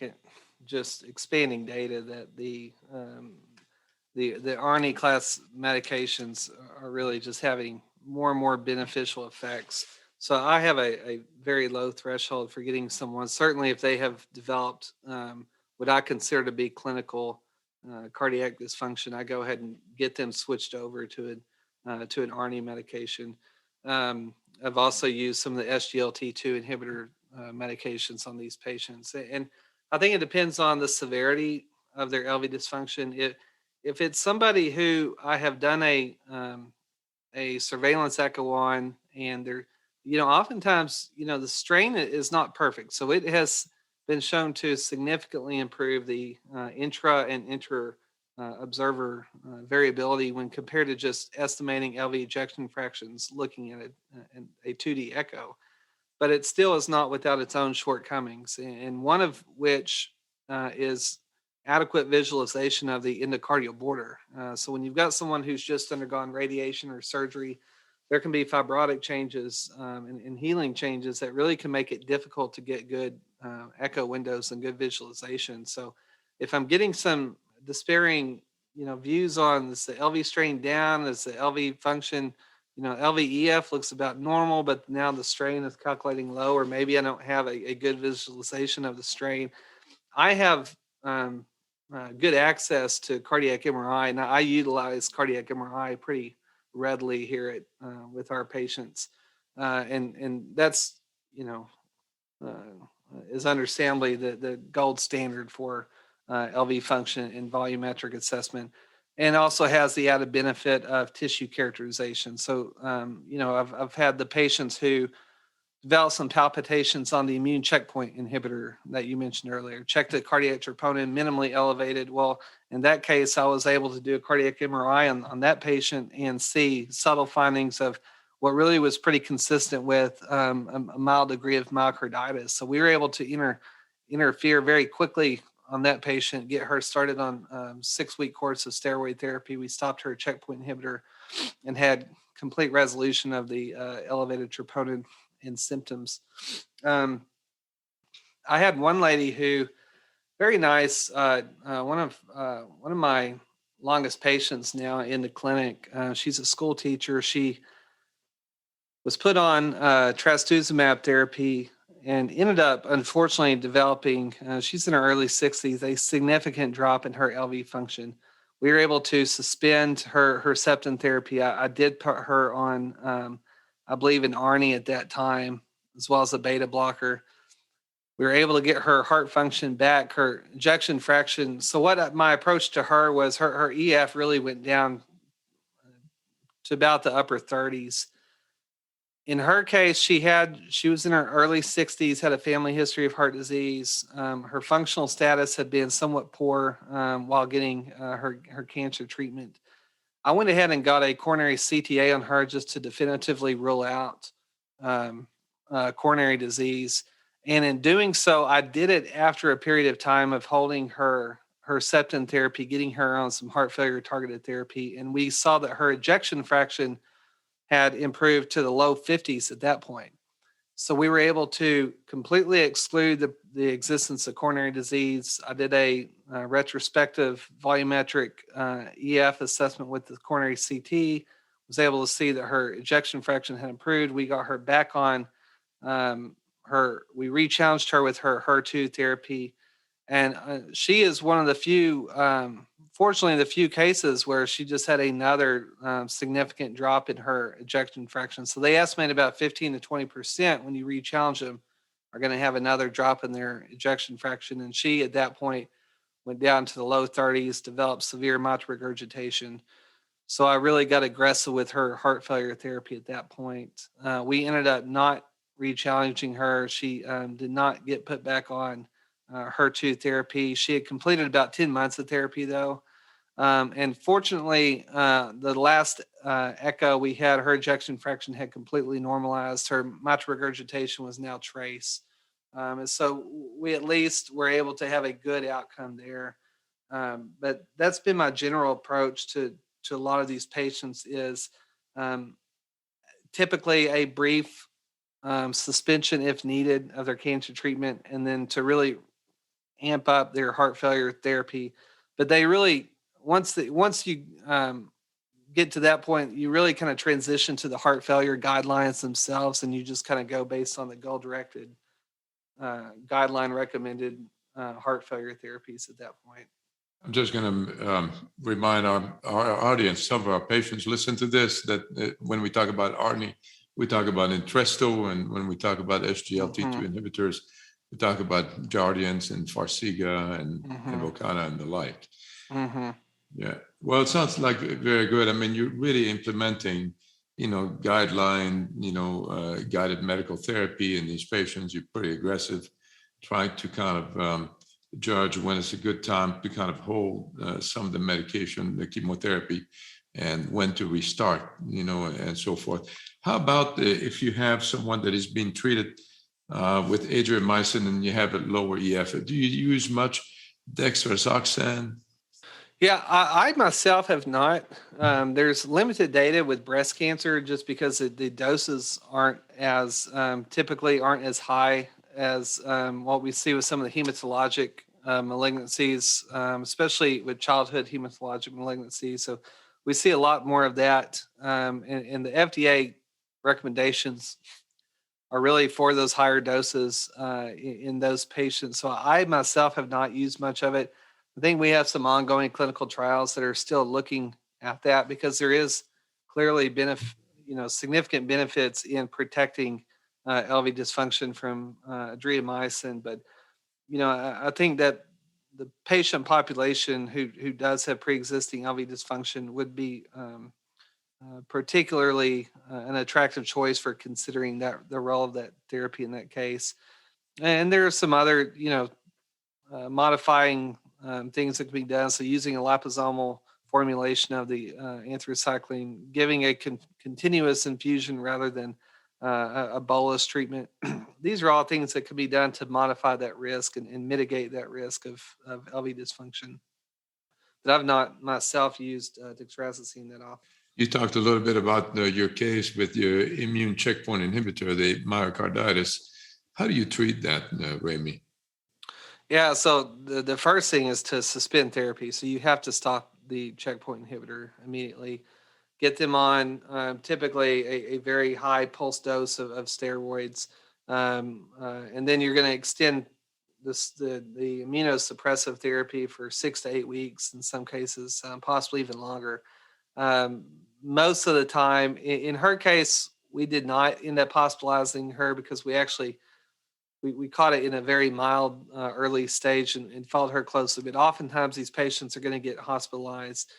just expanding data that the ARNI class medications are really just having more and more beneficial effects. So I have a very low threshold for getting someone, certainly if they have developed what I consider to be clinical cardiac dysfunction, I go ahead and get them switched over to an ARNI medication. I've also used some of the SGLT2 inhibitor medications on these patients. And I think it depends on the severity of their LV dysfunction. If it's somebody who I have done a surveillance echo on, and they're, oftentimes, the strain is not perfect. So it has been shown to significantly improve the intra and inter observer variability when compared to just estimating LV ejection fractions looking at a 2D echo. But it still is not without its own shortcomings, and one of which is adequate visualization of the endocardial border. So when you've got someone who's just undergone radiation or surgery, there can be fibrotic changes and healing changes that really can make it difficult to get good echo windows and good visualization. So if I'm getting some despairing, views on, is the LV strain down, is the LV function, LVEF looks about normal, but now the strain is calculating low, or maybe I don't have a good visualization of the strain. I have good access to cardiac MRI, and I utilize cardiac MRI pretty readily here with our patients, and that's is understandably the gold standard for LV function and volumetric assessment, and also has the added benefit of tissue characterization. So I've had the patients who develop some palpitations on the immune checkpoint inhibitor that you mentioned earlier, checked the cardiac troponin minimally elevated. Well, in that case, I was able to do a cardiac MRI on that patient and see subtle findings of what really was pretty consistent with a mild degree of myocarditis. So we were able to interfere very quickly on that patient, get her started on 6-week course of steroid therapy. We stopped her checkpoint inhibitor and had complete resolution of the elevated troponin and symptoms. I had one lady who, very nice, one of my longest patients now in the clinic. She's a school teacher. She was put on trastuzumab therapy and ended up, unfortunately, developing, she's in her early 60s, a significant drop in her LV function. We were able to suspend her septin therapy. I did put her on, I believe, an ARNI at that time, as well as a beta blocker. We were able to get her heart function back, her ejection fraction. So my approach to her was her EF really went down to about the upper 30s. In her case, she was in her early 60s, had a family history of heart disease. Her functional status had been somewhat poor while getting her cancer treatment. I went ahead and got a coronary CTA on her just to definitively rule out coronary disease. And in doing so, I did it after a period of time of holding her septin therapy, getting her on some heart failure targeted therapy. And we saw that her ejection fraction had improved to the low 50s at that point. So we were able to completely exclude the existence of coronary disease. I did a retrospective volumetric EF assessment with the coronary CT, was able to see that her ejection fraction had improved. We got her back on we re-challenged her with her HER2 therapy. And she is one of the few, fortunately, the few cases where she just had another significant drop in her ejection fraction. So they estimate about 15 to 20% when you re-challenge them are going to have another drop in their ejection fraction. And she, at that point, went down to the low 30s, developed severe mitral regurgitation. So I really got aggressive with her heart failure therapy at that point. We ended up not re-challenging her. She did not get put back on HER2 therapy. She had completed about 10 months of therapy, though. And fortunately, the last echo we had, her ejection fraction had completely normalized. Her mitral regurgitation was now trace. And so we at least were able to have a good outcome there. But that's been my general approach to a lot of these patients is typically a brief suspension, if needed, of their cancer treatment, and then to really amp up their heart failure therapy. But they really, once you get to that point, you really kind of transition to the heart failure guidelines themselves, and you just kind of go based on the goal-directed guideline recommended heart failure therapies at that point. I'm just going to remind our audience, some of our patients listen to this, that when we talk about ARNI, we talk about Entresto, and when we talk about SGLT2 inhibitors, we talk about Jardiance and Farxiga and Invokana and the like. Yeah. Well, it sounds like very good. I mean, you're really implementing guideline, guided medical therapy in these patients. You're pretty aggressive, trying to kind of judge when it's a good time to kind of hold some of the medication, the chemotherapy, and when to restart, and so forth. How about if you have someone that is being treated with adriamycin and you have a lower EF? Do you use much dexrazoxane? Yeah, I myself have not. There's limited data with breast cancer just because the doses aren't as typically aren't as high as what we see with some of the hematologic malignancies, especially with childhood hematologic malignancies. So we see a lot more of that. And the FDA recommendations are really for those higher doses in those patients. So I myself have not used much of it. I think we have some ongoing clinical trials that are still looking at that because there is clearly significant benefits in protecting LV dysfunction from adriamycin. But I think that the patient population who does have pre-existing LV dysfunction would be particularly an attractive choice for considering the role of that therapy in that case. And there are some other modifying things that can be done. So using a liposomal formulation of the anthracycline, giving a continuous infusion rather than a bolus treatment. These are all things that can be done to modify that risk and mitigate that risk of LV dysfunction. But I've not myself used dexrazoxane that often. You talked a little bit about your case with your immune checkpoint inhibitor, the myocarditis. How do you treat that, Ramey? Yeah, so the first thing is to suspend therapy. So you have to stop the checkpoint inhibitor immediately. Get them on typically a very high pulse dose of steroids. And then you're going to extend the immunosuppressive therapy for 6 to 8 weeks in some cases, possibly even longer. Most of the time, in her case, we did not end up hospitalizing her because we caught it in a very mild early stage and followed her closely. But oftentimes these patients are going to get hospitalized.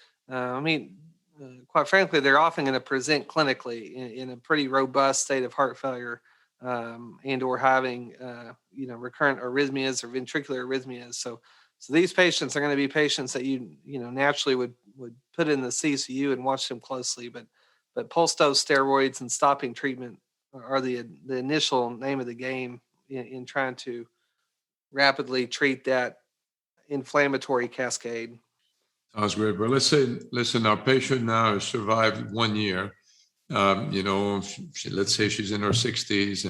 Quite frankly, they're often going to present clinically in a pretty robust state of heart failure and or having recurrent arrhythmias or ventricular arrhythmias. So these patients are going to be patients that you naturally would put in the CCU and watch them closely. But pulse dose steroids and stopping treatment are the initial name of the game in trying to rapidly treat that inflammatory cascade. Sounds great. But let's say, listen, our patient now has survived 1 year. Let's say she's in her 60s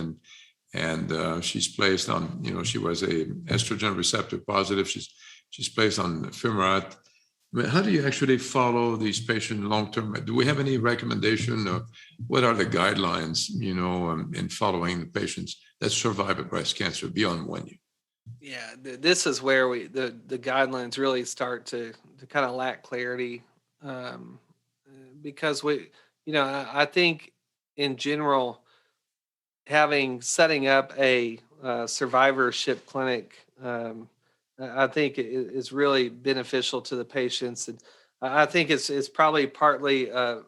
and she's placed on, she was a estrogen receptor positive. She's placed on fumarate. I mean, how do you actually follow these patients long-term? Do we have any recommendation or what are the guidelines, in following the patients that survive a breast cancer beyond 1 year? Yeah, this is where the guidelines really start to kind of lack clarity because I think in general, setting up a survivorship clinic, I think is really beneficial to the patients. And I think it's probably partly a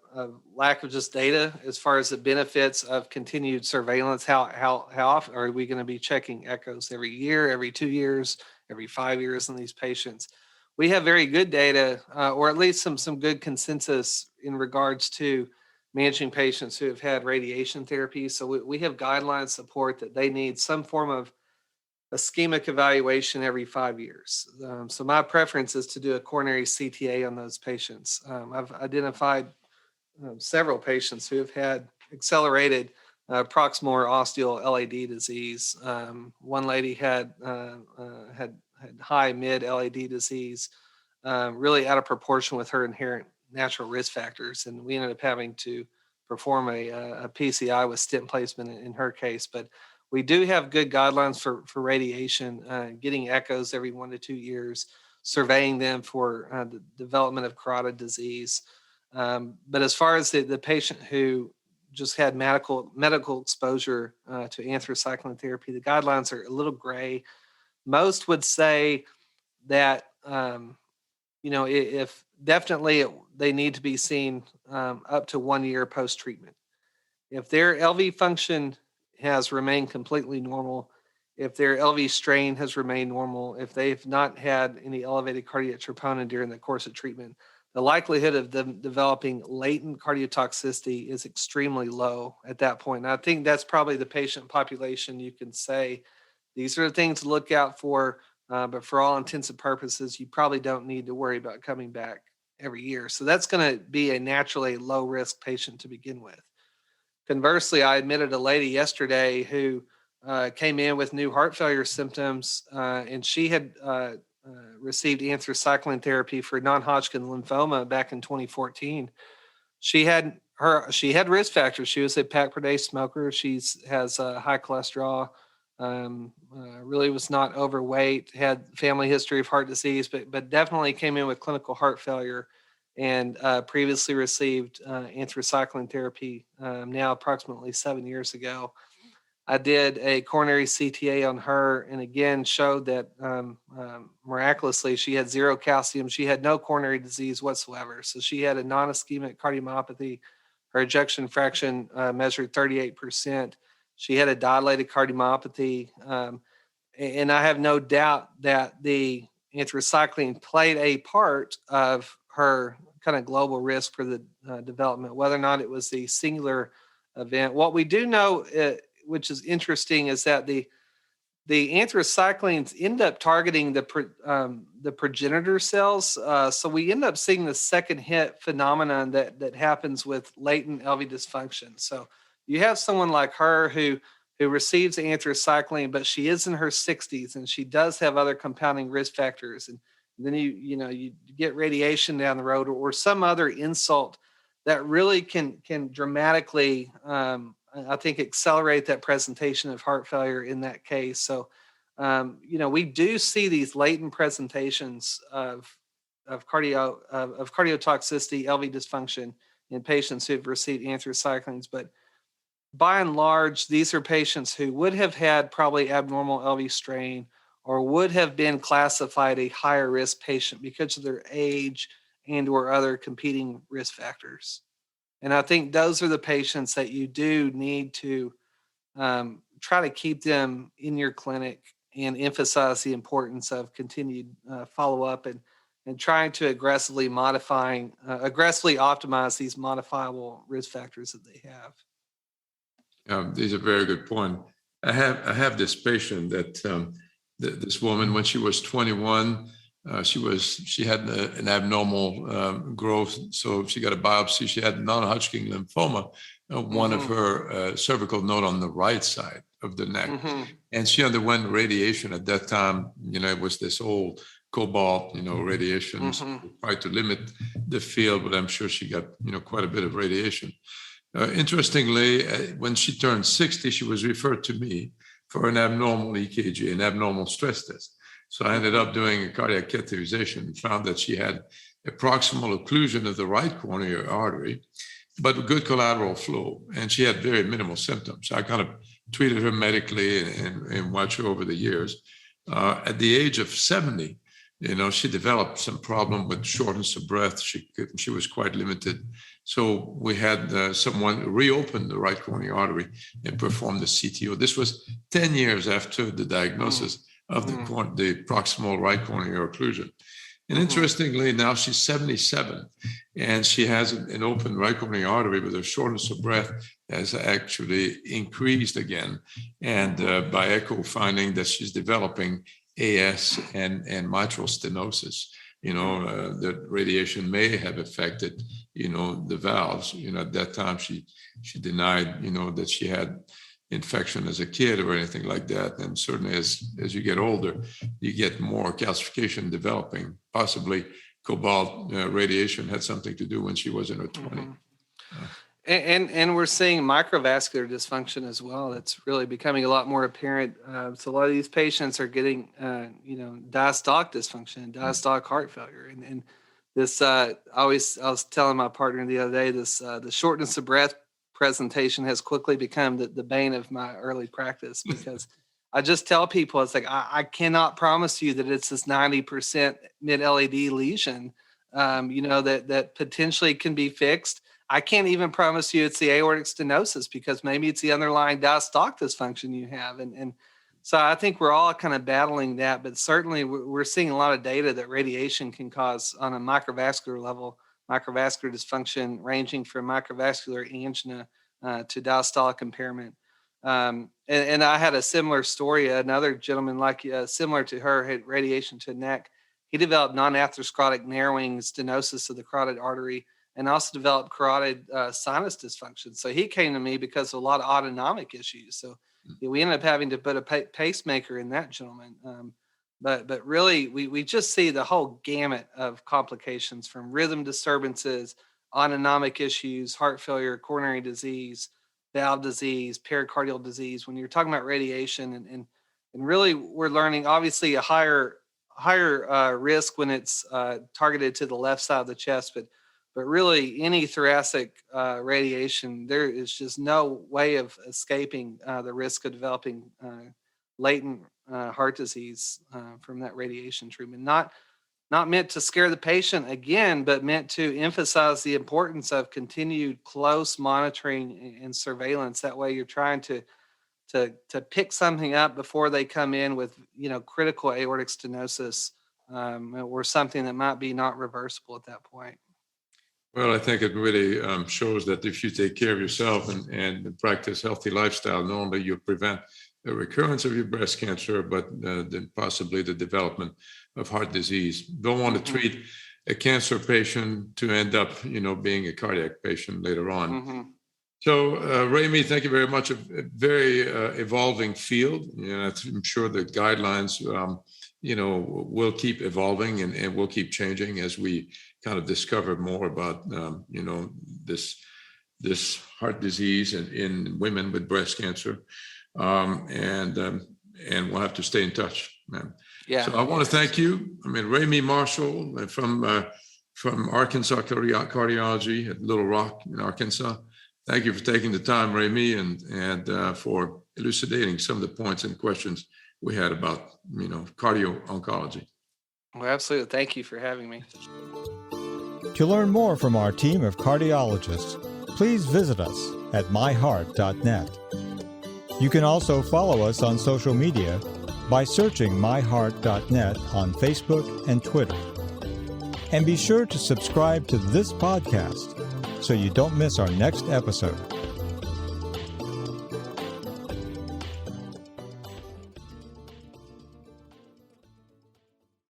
lack of just data as far as the benefits of continued surveillance. How often are we going to be checking echoes? Every year, every 2 years, every 5 years in these patients? We have very good data, or at least some good consensus in regards to managing patients who have had radiation therapy. So we have guidelines support that they need some form of ischemic evaluation every 5 years. So my preference is to do a coronary CTA on those patients. I've identified several patients who have had accelerated proximal osteal LAD disease. One lady had high mid LAD disease, really out of proportion with her inherent natural risk factors, and we ended up having to perform a PCI with stent placement in her case. But we do have good guidelines for radiation, getting echoes every 1 to 2 years, surveying them for the development of carotid disease. But as far as the patient who just had medical exposure to anthracycline therapy, the guidelines are a little gray. Most would say that if definitely they need to be seen up to 1 year post treatment. If their LV function has remained completely normal, if their LV strain has remained normal, if they've not had any elevated cardiac troponin during the course of treatment, the likelihood of them developing latent cardiotoxicity is extremely low at that point. And I think that's probably the patient population you can say, these are the things to look out for, but for all intents and purposes, you probably don't need to worry about coming back every year. So that's going to be a naturally low risk patient to begin with. Conversely, I admitted a lady yesterday who came in with new heart failure symptoms, and she had received anthracycline therapy for non-Hodgkin lymphoma back in 2014. She had risk factors. She was a pack per day smoker. She has high cholesterol. Really was not overweight. Had family history of heart disease, but definitely came in with clinical heart failure, and previously received anthracycline therapy. Now approximately 7 years ago. I did a coronary CTA on her, and again showed that miraculously she had zero calcium. She had no coronary disease whatsoever. So she had a non-ischemic cardiomyopathy. Her ejection fraction measured 38%. She had a dilated cardiomyopathy, and I have no doubt that the anthracycline played a part of her kind of global risk for the development, whether or not it was the singular event. What we do know, which is interesting, is that the anthracyclines end up targeting the progenitor cells. So we end up seeing the second hit phenomenon that happens with latent LV dysfunction. So you have someone like her who receives anthracycline, but she is in her 60s and she does have other compounding risk factors. And then you get radiation down the road or some other insult that really can dramatically, I think, accelerate that presentation of heart failure in that case. So, we do see these latent presentations of cardiotoxicity, LV dysfunction in patients who've received anthracyclines. But by and large, these are patients who would have had probably abnormal LV strain or would have been classified a higher risk patient because of their age and or other competing risk factors. And I think those are the patients that you do need to try to keep them in your clinic and emphasize the importance of continued follow-up and trying to aggressively optimize these modifiable risk factors that they have. These are very good point. I have this patient that this woman, when she was 21, she had an abnormal growth, so she got a biopsy. She had non-Hodgkin lymphoma, one of her cervical node on the right side of the neck, and she underwent radiation at that time. It was this old cobalt, radiation, tried to limit the field, but I'm sure she got quite a bit of radiation. Interestingly, when she turned 60, she was referred to me for an abnormal EKG, an abnormal stress test. So I ended up doing a cardiac catheterization and found that she had a proximal occlusion of the right coronary artery, but good collateral flow. And she had very minimal symptoms. So I kind of treated her medically and watched her over the years. At the age of 70, she developed some problem with shortness of breath. She was quite limited. So we had someone reopen the right coronary artery and perform the CTO. This was 10 years after the diagnosis of the proximal right coronary occlusion. And interestingly, now she's 77 and she has an open right coronary artery, but her shortness of breath has actually increased again. And by echo, finding that she's developing AS and mitral stenosis. The radiation may have affected, the valves. At that time, she denied, that she had infection as a kid or anything like that. And certainly as you get older, you get more calcification developing. Possibly cobalt radiation had something to do when she was in her 20s. And we're seeing microvascular dysfunction as well. That's really becoming a lot more apparent. So a lot of these patients are getting, diastolic dysfunction, diastolic heart failure. And this, I was telling my partner the other day, the shortness of breath presentation has quickly become the bane of my early practice, because I just tell people, it's like, I cannot promise you that it's this 90% mid-LED lesion, that potentially can be fixed. I can't even promise you it's the aortic stenosis because maybe it's the underlying diastolic dysfunction you have. And so I think we're all kind of battling that, but certainly we're seeing a lot of data that radiation can cause on a microvascular level, microvascular dysfunction ranging from microvascular angina to diastolic impairment. And I had a similar story. Another gentleman similar to her had radiation to the neck. He developed non-atherosclerotic narrowing stenosis of the carotid artery and also developed carotid sinus dysfunction. So he came to me because of a lot of autonomic issues. So we ended up having to put a pacemaker in that gentleman. But really, we just see the whole gamut of complications from rhythm disturbances, autonomic issues, heart failure, coronary disease, valve disease, pericardial disease. When you're talking about radiation, and really we're learning obviously a higher risk when it's targeted to the left side of the chest, but really any thoracic radiation, there is just no way of escaping the risk of developing latent heart disease from that radiation treatment. Not meant to scare the patient again, but meant to emphasize the importance of continued close monitoring and surveillance. That way you're trying to pick something up before they come in with, critical aortic stenosis or something that might be not reversible at that point. Well, I think it really shows that if you take care of yourself and practice healthy lifestyle, normally you prevent the recurrence of your breast cancer, but then possibly the development of heart disease. Don't want to treat a cancer patient to end up, being a cardiac patient later on. So, Ramey, thank you very much. A very evolving field. I'm sure the guidelines, will keep evolving and will keep changing as we kind of discover more about, this heart disease in women with breast cancer. And we'll have to stay in touch, man. Yeah. So I want to thank you. Ramey Marshell from Arkansas Cardiology at Little Rock in Arkansas. Thank you for taking the time, Ramey, and for elucidating some of the points and questions we had about, cardio oncology. Well, absolutely. Thank you for having me. To learn more from our team of cardiologists, please visit us at MyHeart.net. You can also follow us on social media by searching MyHeart.net on Facebook and Twitter. And be sure to subscribe to this podcast so you don't miss our next episode.